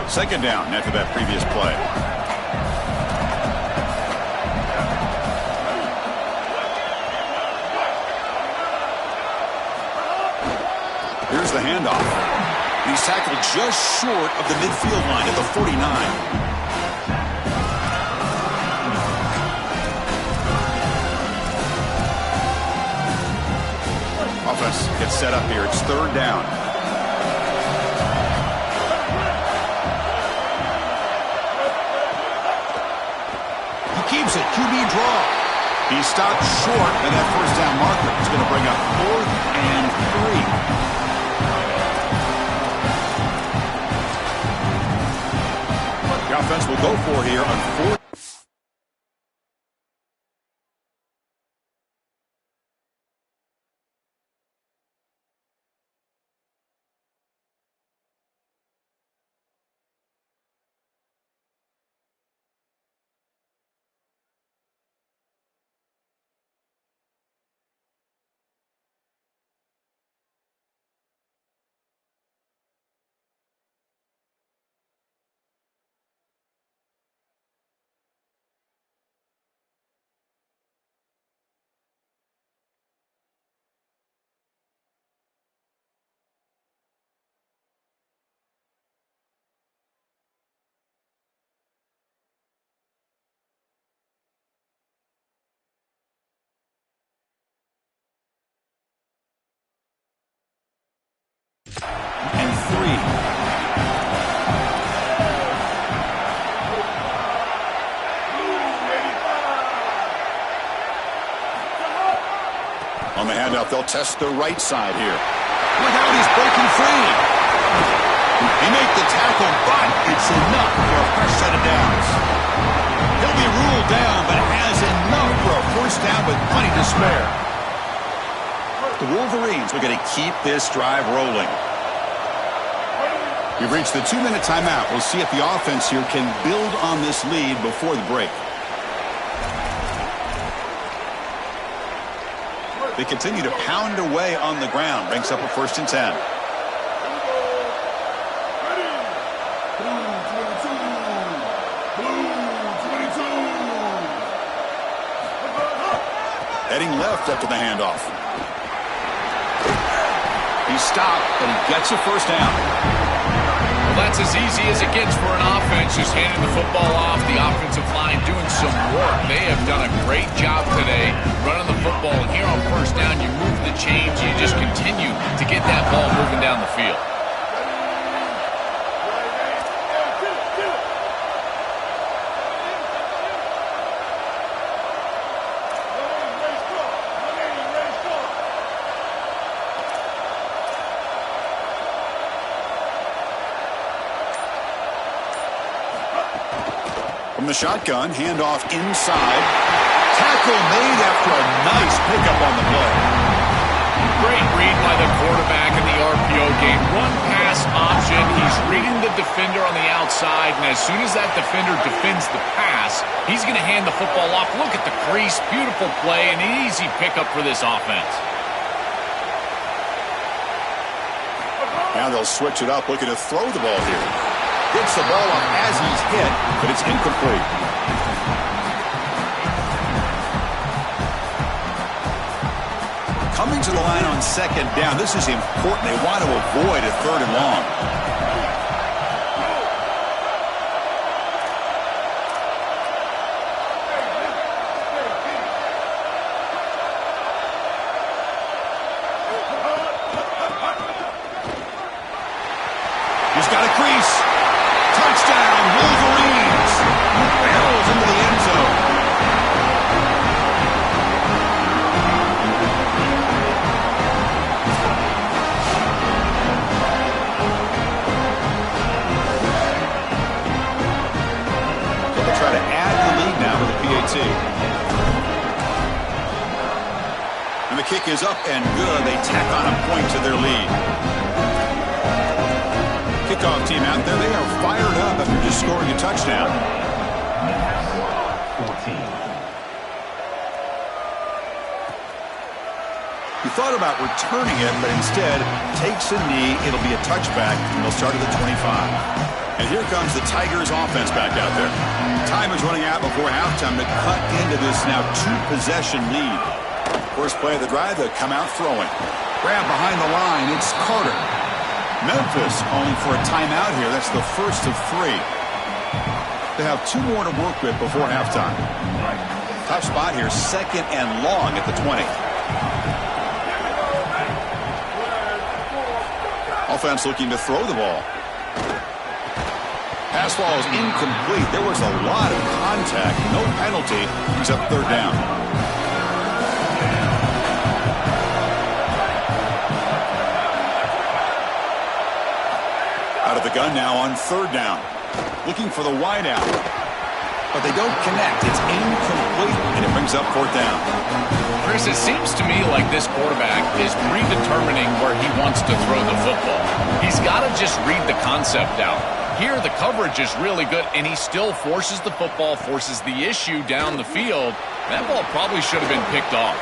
Second down after that previous play. Here's the handoff. He's tackled just short of the midfield line at the 49. Offense gets set up here. It's 3rd down. He keeps it. QB draw. He stopped short of that 1st down marker. He's going to bring up 4th and 3. The offense will go for here on 4th. And 3. On the handoff, they'll test the right side here. Look out, he's breaking free. He made the tackle, but it's enough for a fresh set of downs. He'll be ruled down, but has enough to spare. The Wolverines are going to keep this drive rolling. We've reached the 2-minute timeout. We'll see if the offense here can build on this lead before the break. They continue to pound away on the ground. Brings up a 1st and 10. Heading left after the handoff. He's stopped, but he gets a 1st down. Well, that's as easy as it gets for an offense, just handing the football off. The offensive line doing some work. They have done a great job today running the football. And here on 1st down, you move the chains. You just continue to get that ball moving down the field. From the shotgun, handoff inside. Tackle made after a nice pickup on the play. Great read by the quarterback in the RPO game. Run pass option. He's reading the defender on the outside, and as soon as that defender defends the pass, he's going to hand the football off. Look at the crease. Beautiful play, and an easy pickup for this offense. Now they'll switch it up, looking to throw the ball here. Gets the ball up as he's hit, but it's incomplete. Coming to the line on 2nd down. This is important. They want to avoid a 3rd and long. He's got a crease. Touchdown, Wolverines! Barrels into the end zone. They'll try to add the lead now with the PAT. And the kick is up and good. They tack on a point to their lead. Kickoff team out there, they are fired up after just scoring a touchdown. He thought about returning it, but instead takes a knee. It'll be a touchback, and they'll start at the 25. And here comes the Tigers offense back out there. Time is running out before halftime to cut into this now 2-possession lead. First play of the drive, they'll come out throwing. Grab behind the line, it's Carter. Memphis calling for a timeout here. That's the 1st of 3. They have 2 more to work with before halftime. Tough spot here, 2nd and long at the 20. Offense looking to throw the ball. Pass ball is incomplete. There was a lot of contact. No penalty. He's up 3rd down. Out of the gun now on 3rd down. Looking for the wide out. But they don't connect. It's incomplete, and it brings up 4th down. Chris, it seems to me like this quarterback is predetermining where he wants to throw the football. He's got to just read the concept out. Here, the coverage is really good, and he still forces the football, forces the issue down the field. That ball probably should have been picked off.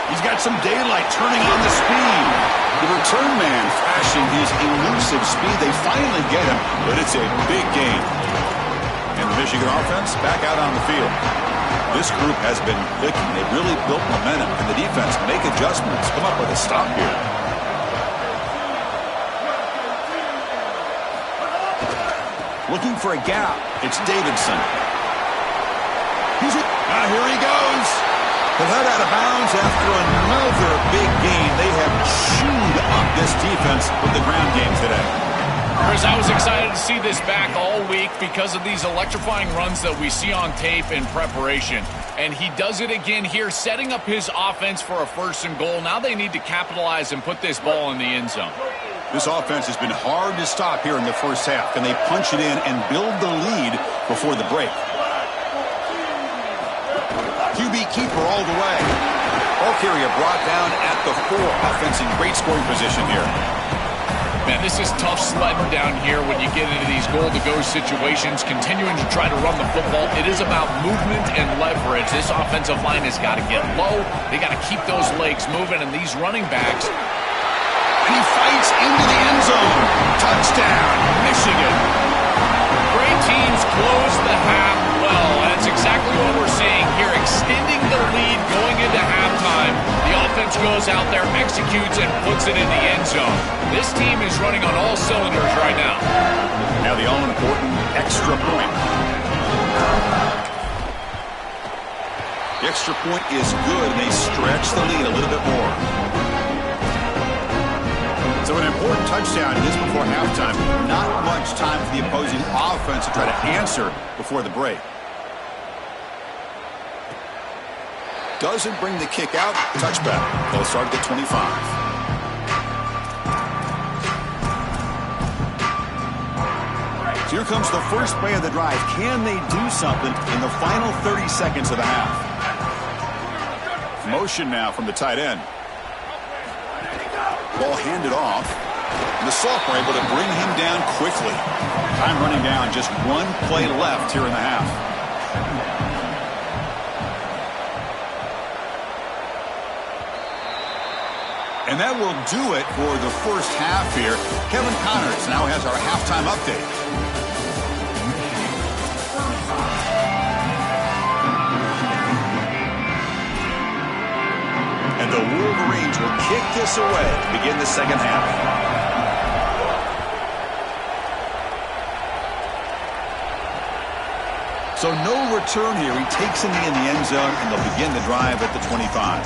He's got some daylight turning on the speed. The return man flashing his elusive speed. They finally get him, but it's a big gain. And the Michigan offense back out on the field. This group has been clicking. They really built momentum. And the defense make adjustments. Come up with a stop here. Looking for a gap. It's Davidson. Here he goes. But led out of bounds after another big gain. They have chewed up this defense with the ground game today. Chris, I was excited to see this back all week because of these electrifying runs that we see on tape in preparation. And he does it again here, setting up his offense for a 1st and goal. Now they need to capitalize and put this ball in the end zone. This offense has been hard to stop here in the first half. Can they punch it in and build the lead before the break? QB keeper all the way. Bulk area brought down at the 4. Offense in great scoring position here. Man, this is tough sledding down here when you get into these goal-to-go situations, continuing to try to run the football. It is about movement and leverage. This offensive line has got to get low. They got to keep those legs moving, and these running backs. And he fights into the end zone. Touchdown, Michigan. Great teams close the half well. That's exactly what we're seeing here, extending the lead going into halftime. The offense goes out there, executes, and puts it in the end zone. This team is running on all cylinders right now. Now the all-important extra point. The extra point is good, and they stretch the lead a little bit more. So an important touchdown just before halftime. Not much time for the opposing offense to try to answer before the break. Doesn't bring the kick out. Touchback. They'll start at the 25. So here comes the first play of the drive. Can they do something in the final 30 seconds of the half? Motion now from the tight end. Ball handed off. And the sophomore able to bring him down quickly. Time running down. Just one play left here in the half. And that will do it for the first half here. Kevin Connors now has our halftime update. And the Wolverines will kick this away to begin the second half. So no return here. He takes him in the end zone, and they'll begin the drive at the 25.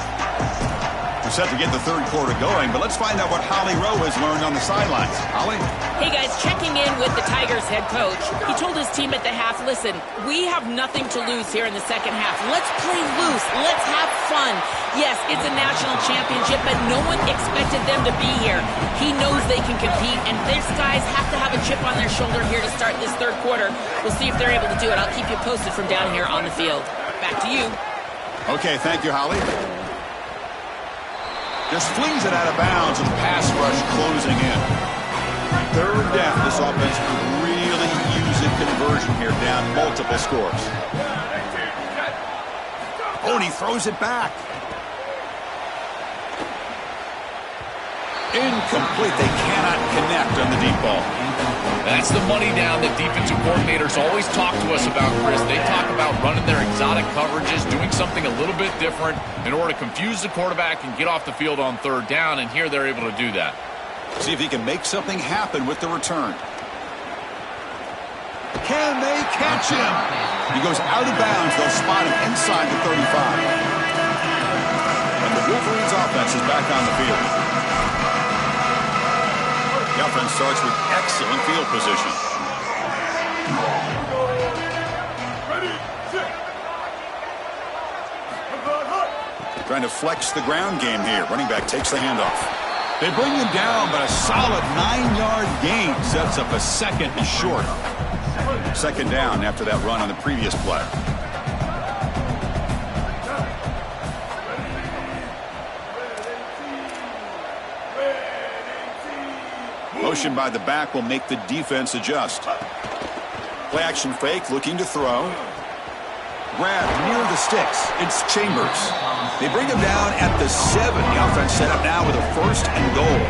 We're set to get the third quarter going, but let's find out what Holly Rowe has learned on the sidelines. Holly? Hey, guys, checking in with the Tigers head coach. He told his team at the half, listen, we have nothing to lose here in the second half. Let's play loose. Let's have fun. Yes, it's a national championship, but no one expected them to be here. He knows they can compete, and these guys have to have a chip on their shoulder here to start this third quarter. We'll see if they're able to do it. I'll keep you posted from down here on the field. Back to you. Okay, thank you, Holly. Just flings it out of bounds with the pass rush closing in. Third down. This offense could really use a conversion here, down multiple scores. Oh, and he throws it back. Incomplete. They cannot connect on the deep ball. That's the money down that defensive coordinators always talk to us about, Chris. They talk about running their exotic coverages, doing something a little bit different in order to confuse the quarterback and get off the field on third down, and here they're able to do that. See if he can make something happen with the return. Can they catch him? He goes out of bounds. They'll spot him inside the 35. And the Wolverines offense is back on the field. The offense starts with excellent field position. Trying to flex the ground game here. Running back takes the handoff. They bring him down, but a solid 9-yard gain sets up a second and short. Second down after that run on the previous play. Motion by the back will make the defense adjust. Play action fake, looking to throw. Grab near the sticks. It's Chambers. They bring him down at the 7. The offense set up now with a first and goal.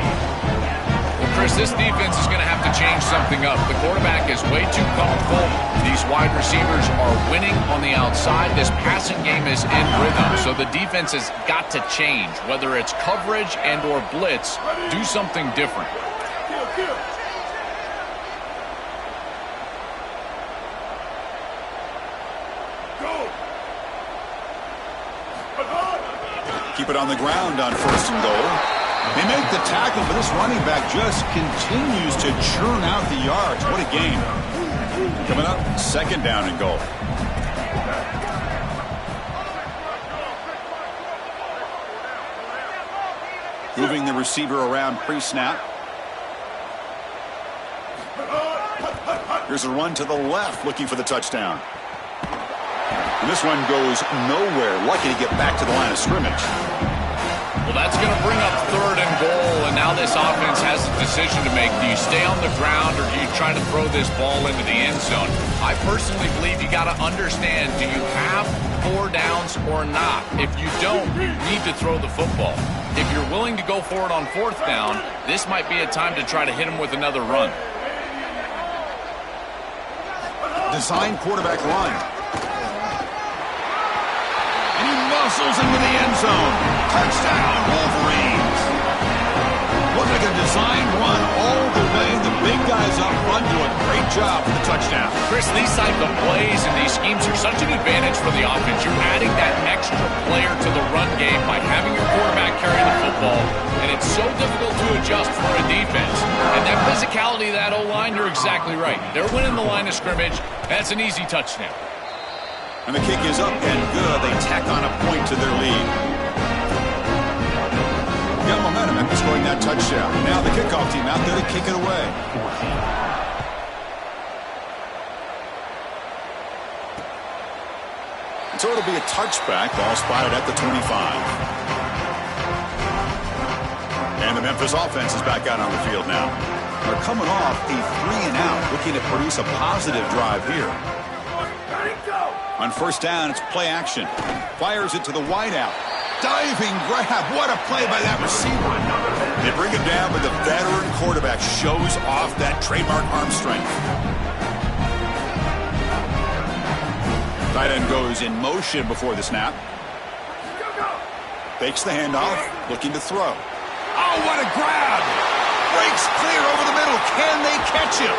Well, Chris, this defense is going to have to change something up. The quarterback is way too comfortable. These wide receivers are winning on the outside. This passing game is in rhythm, so the defense has got to change. Whether it's coverage and or blitz, do something different. Keep it on the ground on first and goal. They make the tackle, but this running back just continues to churn out the yards. What a game. Coming up, second down and goal. Moving the receiver around pre-snap. Here's a run to the left, looking for the touchdown. And this one goes nowhere. Lucky to get back to the line of scrimmage. Well, that's going to bring up 3rd and goal, and now this offense has a decision to make. Do you stay on the ground, or do you try to throw this ball into the end zone? I personally believe you got to understand, do you have 4 downs or not? If you don't, you need to throw the football. If you're willing to go for it on 4th down, this might be a time to try to hit him with another run. Design quarterback run. And he muscles into the end zone. Touchdown, Wolverines. Look like a design run all the way. The big guys up front do a great job for the touchdown. Chris, these type of plays and these schemes are such an advantage for the offense. You're adding that extra player to the run game by having your quarterback carry the football, and it's so difficult to adjust for a defense. And that physicality of that O-line, you're exactly right. They're winning the line of scrimmage. That's an easy touchdown. And the kick is up and good. They tack on a point to their lead. Got momentum after scoring that touchdown. Now the kickoff team out there to kick it away. So it'll be a touchback. Ball spotted at the 25. And the Memphis offense is back out on the field now. They're coming off a 3-and-out, looking to produce a positive drive here. On 1st down, it's play action. Fires it to the wideout. Diving grab. What a play by that receiver. They bring him down, but the veteran quarterback shows off that trademark arm strength. Tight end goes in motion before the snap. Fakes the handoff, looking to throw. Oh, what a grab! Breaks clear over the middle. Can they catch him?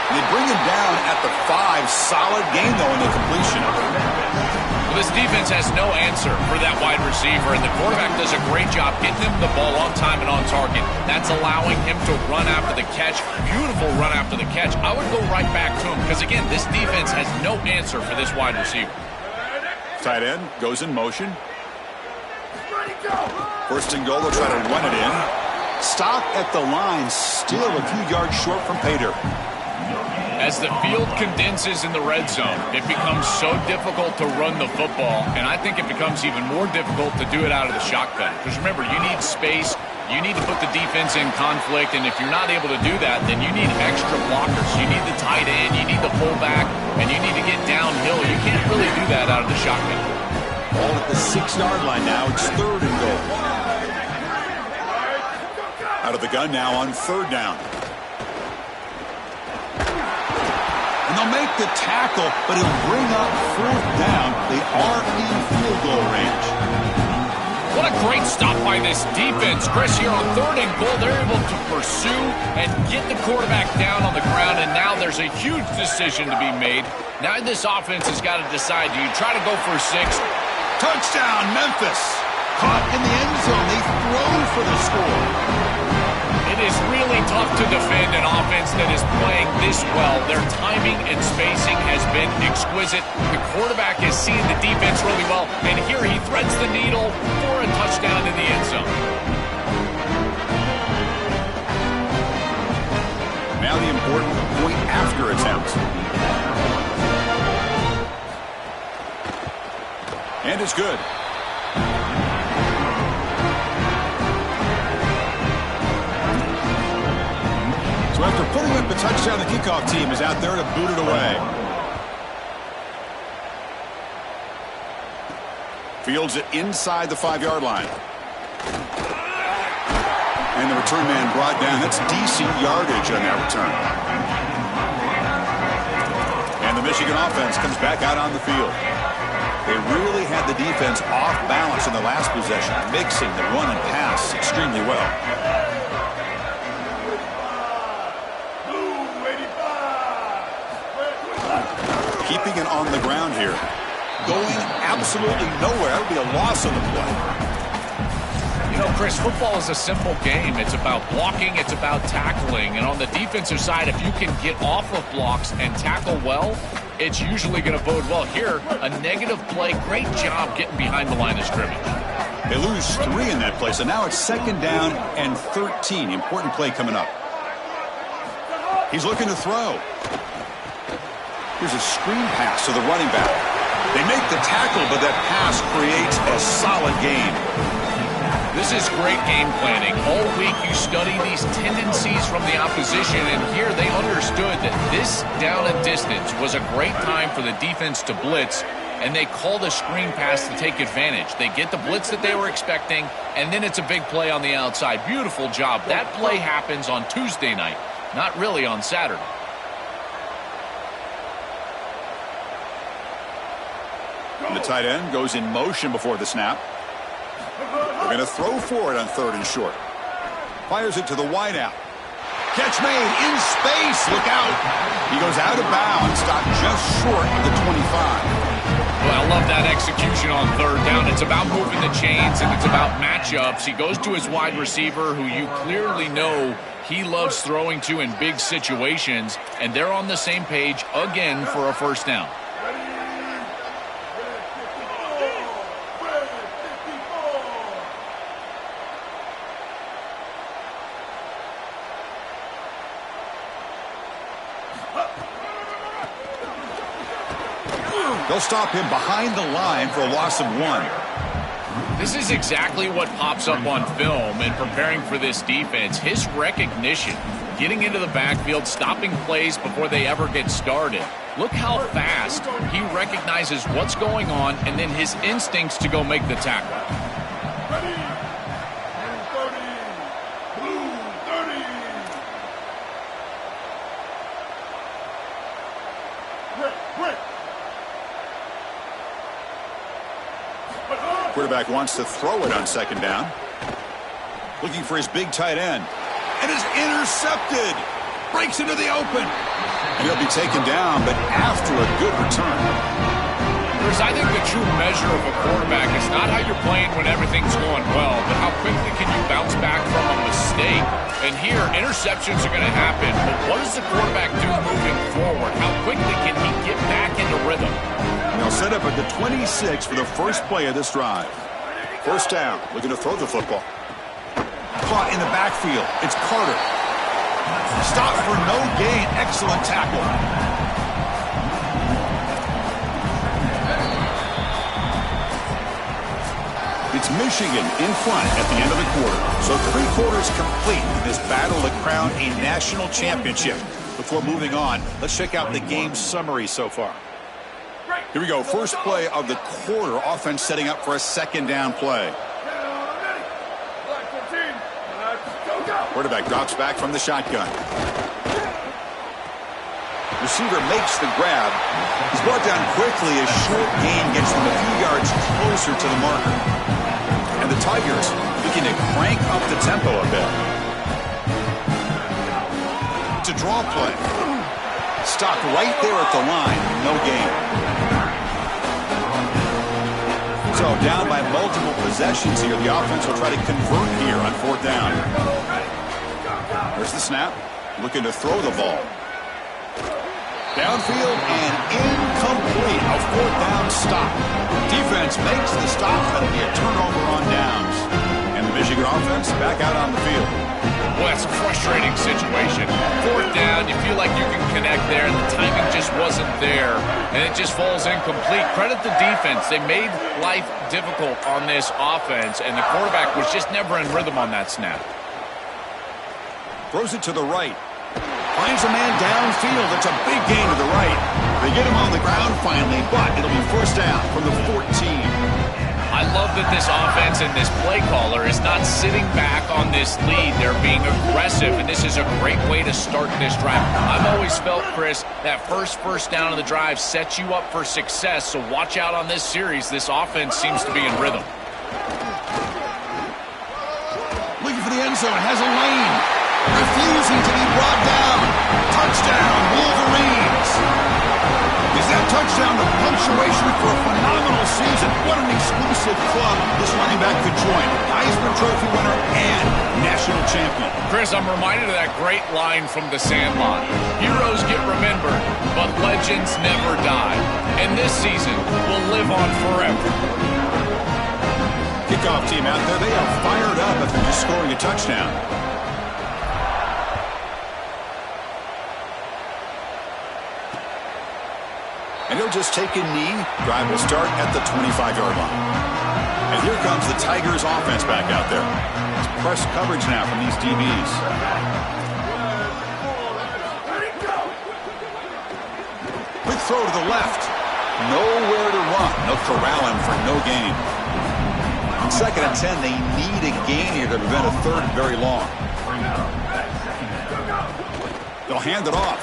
They bring him down at the 5. Solid game, though, in the completion. Well, this defense has no answer for that wide receiver, and the quarterback does a great job getting him the ball on time and on target. That's allowing him to run after the catch. Beautiful run after the catch. I would go right back to him because, again, this defense has no answer for this wide receiver. Tight end goes in motion. 1st and goal, they'll try to run it in. Stop at the line, still a few yards short from pay dirt. As the field condenses in the red zone, it becomes so difficult to run the football, and I think it becomes even more difficult to do it out of the shotgun. Because remember, you need space, you need to put the defense in conflict, and if you're not able to do that, then you need extra blockers. You need the tight end, you need the fullback, and you need to get downhill. You can't really do that out of the shotgun. Ball at the 6-yard line now. It's 3rd and goal. Out of the gun now on 3rd down. And they'll make the tackle, but he'll bring up 4th down. They are in field goal range. What a great stop by this defense. Chris, here on 3rd and goal, they're able to pursue and get the quarterback down on the ground, and now there's a huge decision to be made. Now this offense has got to decide, do you try to go for 6? Touchdown, Memphis. Caught in the end zone. They throw for the score. It is really tough to defend an offense that is playing this well. Their timing and spacing has been exquisite. The quarterback is seeing the defense really well, and here he threads the needle for a touchdown in the end zone. Now the important point after attempt. And it's good. So after putting up the touchdown, the kickoff team is out there to boot it away. Fields it inside the 5-yard line. And the return man brought down. That's decent yardage on that return. And the Michigan offense comes back out on the field. They really had the defense off balance in the last possession, mixing the run and pass extremely well. Keeping it on the ground here. Going absolutely nowhere. That would be a loss on the play. You know, Chris, football is a simple game. It's about blocking. It's about tackling. And on the defensive side, if you can get off of blocks and tackle well, it's usually going to bode well. Here, a negative play. Great job getting behind the line of scrimmage. They lose 3 in that play, so now it's 2nd down and 13. Important play coming up. He's looking to throw. Here's a screen pass to the running back. They make the tackle, but that pass creates a solid gain. This is great game planning. All week you study these tendencies from the opposition, and here they understood that this down and distance was a great time for the defense to blitz, and they called a screen pass to take advantage. They get the blitz that they were expecting, and then it's a big play on the outside. Beautiful job. That play happens on Tuesday night, not really on Saturday. The tight end goes in motion before the snap. They're going to throw for it on 3rd and short. Fires it to the wideout. Catch made in space. Look out. He goes out of bounds, stopped just short of the 25. Well, I love that execution on 3rd down. It's about moving the chains, and it's about matchups. He goes to his wide receiver, who you clearly know he loves throwing to in big situations, and they're on the same page again for a first down. They'll stop him behind the line for a loss of 1. This is exactly what pops up on film in preparing for this defense. His recognition, getting into the backfield, stopping plays before they ever get started. Look how fast he recognizes what's going on and then his instincts to go make the tackle. Quarterback wants to throw it on 2nd down. Looking for his big tight end. And is intercepted. Breaks into the open. And he'll be taken down, but after a good return. Chris, I think the true measure of a quarterback is not how you're playing when everything's going well, but how quickly can you bounce back from a mistake. And here, interceptions are going to happen, but what does the quarterback do moving forward? How quickly can he get back into rhythm? And they'll set up at the 26 for the first play of this drive. 1st down, looking to throw the football. Caught in the backfield. It's Carter. Stop for no gain. Excellent tackle. It's Michigan in front at the end of the quarter. So 3 quarters complete in this battle to crown a national championship. Before moving on, let's check out the game summary so far. Here we go. First play of the quarter. Offense setting up for a 2nd down play. Quarterback drops back from the shotgun. Receiver makes the grab. He's brought down quickly. A short gain gets them a few yards closer to the marker. And the Tigers looking to crank up the tempo a bit. It's a draw play. Stopped right there at the line. No gain. So down by multiple possessions here. The offense will try to convert here on 4th down. There's the snap. Looking to throw the ball. Downfield and incomplete. A 4th down stop. Defense makes the stop. That'll be a turnover on downs. And the Michigan offense back out on the field. Well, that's a frustrating situation. 4th down, you feel like you can connect there, and the timing just wasn't there, and it just falls incomplete. Credit the defense. They made life difficult on this offense, and the quarterback was just never in rhythm on that snap. Throws it to the right. Finds a man downfield. It's a big gain to the right. They get him on the ground finally, but it'll be 1st down from the 14. I love that this offense and this play caller is not sitting back on this lead. They're being aggressive, and this is a great way to start this drive. I've always felt, Chris, that first down of the drive sets you up for success, so watch out on this series. This offense seems to be in rhythm. Looking for the end zone, has a lane. Refusing to be brought down. Touchdown, Wolverines. Is that touchdown the punctuation for a phenomenal season? What an exclusive club this running back could join. Heisman Trophy winner and national champion. Chris, I'm reminded of that great line from The Sandlot. Heroes get remembered, but legends never die. And this season will live on forever. Kickoff team out there. They are fired up after just scoring a touchdown. And he'll just take a knee. Drive will start at the 25-yard line. And here comes the Tigers offense back out there. It's press coverage now from these DBs. Quick throw to the left. Nowhere to run. They'll corral him for no gain. On 2nd and 10, they need a gain here to prevent a third and very long. They'll hand it off.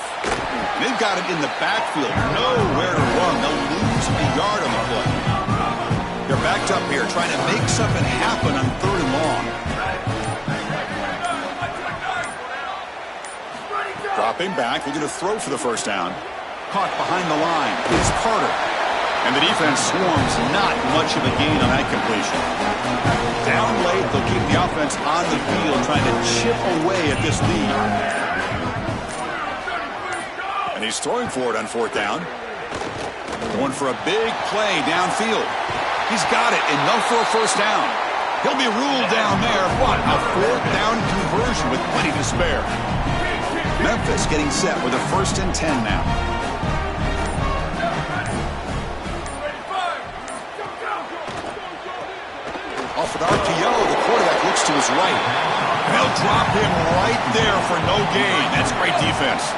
They've got it in the backfield. Nowhere to run. They'll lose a yard on the play. They're backed up here trying to make something happen on 3rd and long. Dropping back. They're going to throw for the first down. Caught behind the line is Carter. And the defense swarms not much of a gain on that completion. Down late, they'll keep the offense on the field trying to chip away at this lead. And he's throwing for it on 4th down. Going for a big play downfield. He's got it. Enough for a first down. He'll be ruled down there. What? A 4th down conversion with plenty to spare. Memphis getting set with a 1st and 10 now. Off an RPO, the quarterback looks to his right. They'll drop him right there for no gain. That's great defense.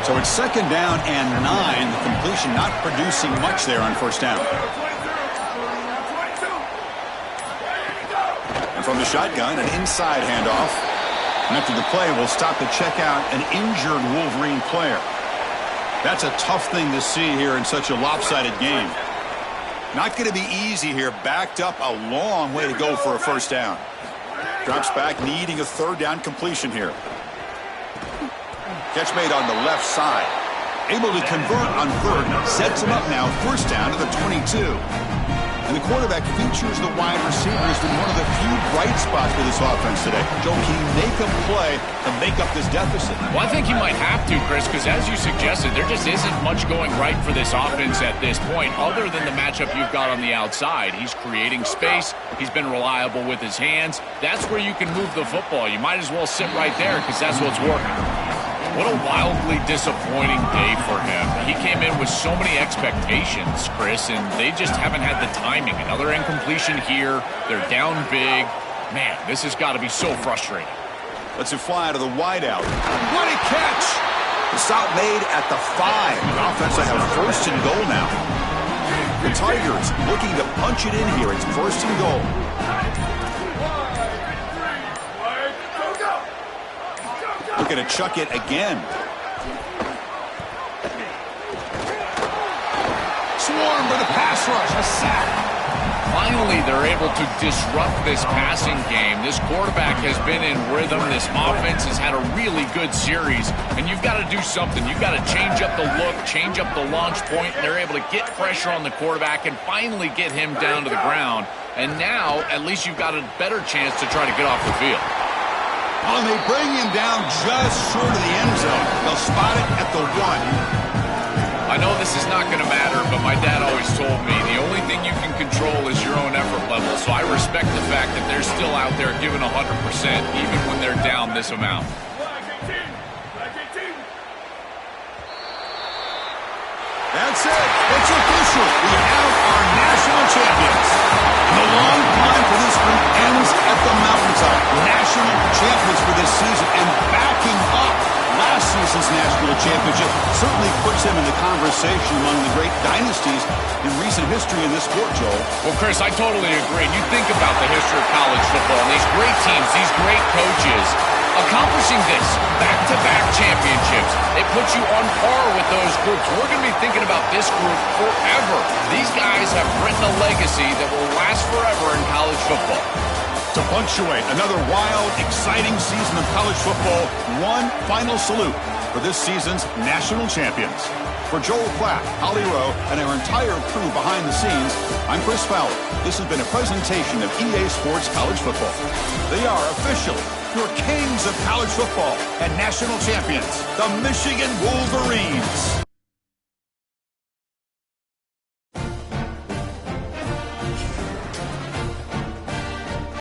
So it's 2nd down and 9. The completion not producing much there on 1st down. And from the shotgun, an inside handoff. And after the play, will stop to check out an injured Wolverine player. That's a tough thing to see here in such a lopsided game. Not going to be easy here. Backed up a long way to go for a first down. Drops back, needing a 3rd down completion here. Catch made on the left side. Able to convert on 3rd. Sets him up now. 1st down to the 22. And the quarterback features the wide receiver has been one of the few bright spots for this offense today. Joe, can he make a play to make up this deficit? Well, I think he might have to, Chris, because as you suggested, there just isn't much going right for this offense at this point, other than the matchup you've got on the outside. He's creating space. He's been reliable with his hands. That's where you can move the football. You might as well sit right there because that's what's working. What a wildly disappointing day for him. He came in with so many expectations, Chris, and they just haven't had the timing. Another incompletion here. They're down big. Man, this has got to be so frustrating. Lets it fly to the wideout. What a catch! The stop made at the 5. The offense will have 1st and goal now. The Tigers looking to punch it in here. It's 1st and goal. Going to chuck it again. Swarm for the pass rush. A sack. Finally, they're able to disrupt this passing game. This quarterback has been in rhythm. This offense has had a really good series. And you've got to do something. You've got to change up the look, change up the launch point. And they're able to get pressure on the quarterback and finally get him down to the ground. And now, at least you've got a better chance to try to get off the field. Oh, and they bring him down just short of the end zone. They'll spot it at the 1. I know this is not going to matter, but my dad always told me the only thing you can control is your own effort level. So I respect the fact that they're still out there giving 100%, even when they're down this amount. That's it. It's official. We have our national champions. The long climb for this group ends at the mountaintop. National champions for this season, and backing up last season's national championship certainly puts him in the conversation among the great dynasties in recent history in this sport, Joel. Well, Chris, I totally agree. And you think about the history of college football, and these great teams, these great coaches, accomplishing this, back-to-back championships, it puts you on par with those groups. We're going to be thinking about this group forever. These guys have written a legacy that will last forever in college football. To punctuate another wild, exciting season of college football, one final salute for this season's national champions. For Joel Clapp, Holly Rowe, and our entire crew behind the scenes, I'm Chris Fowler. This has been a presentation of EA Sports College Football. They are officially your kings of college football and national champions, the Michigan Wolverines.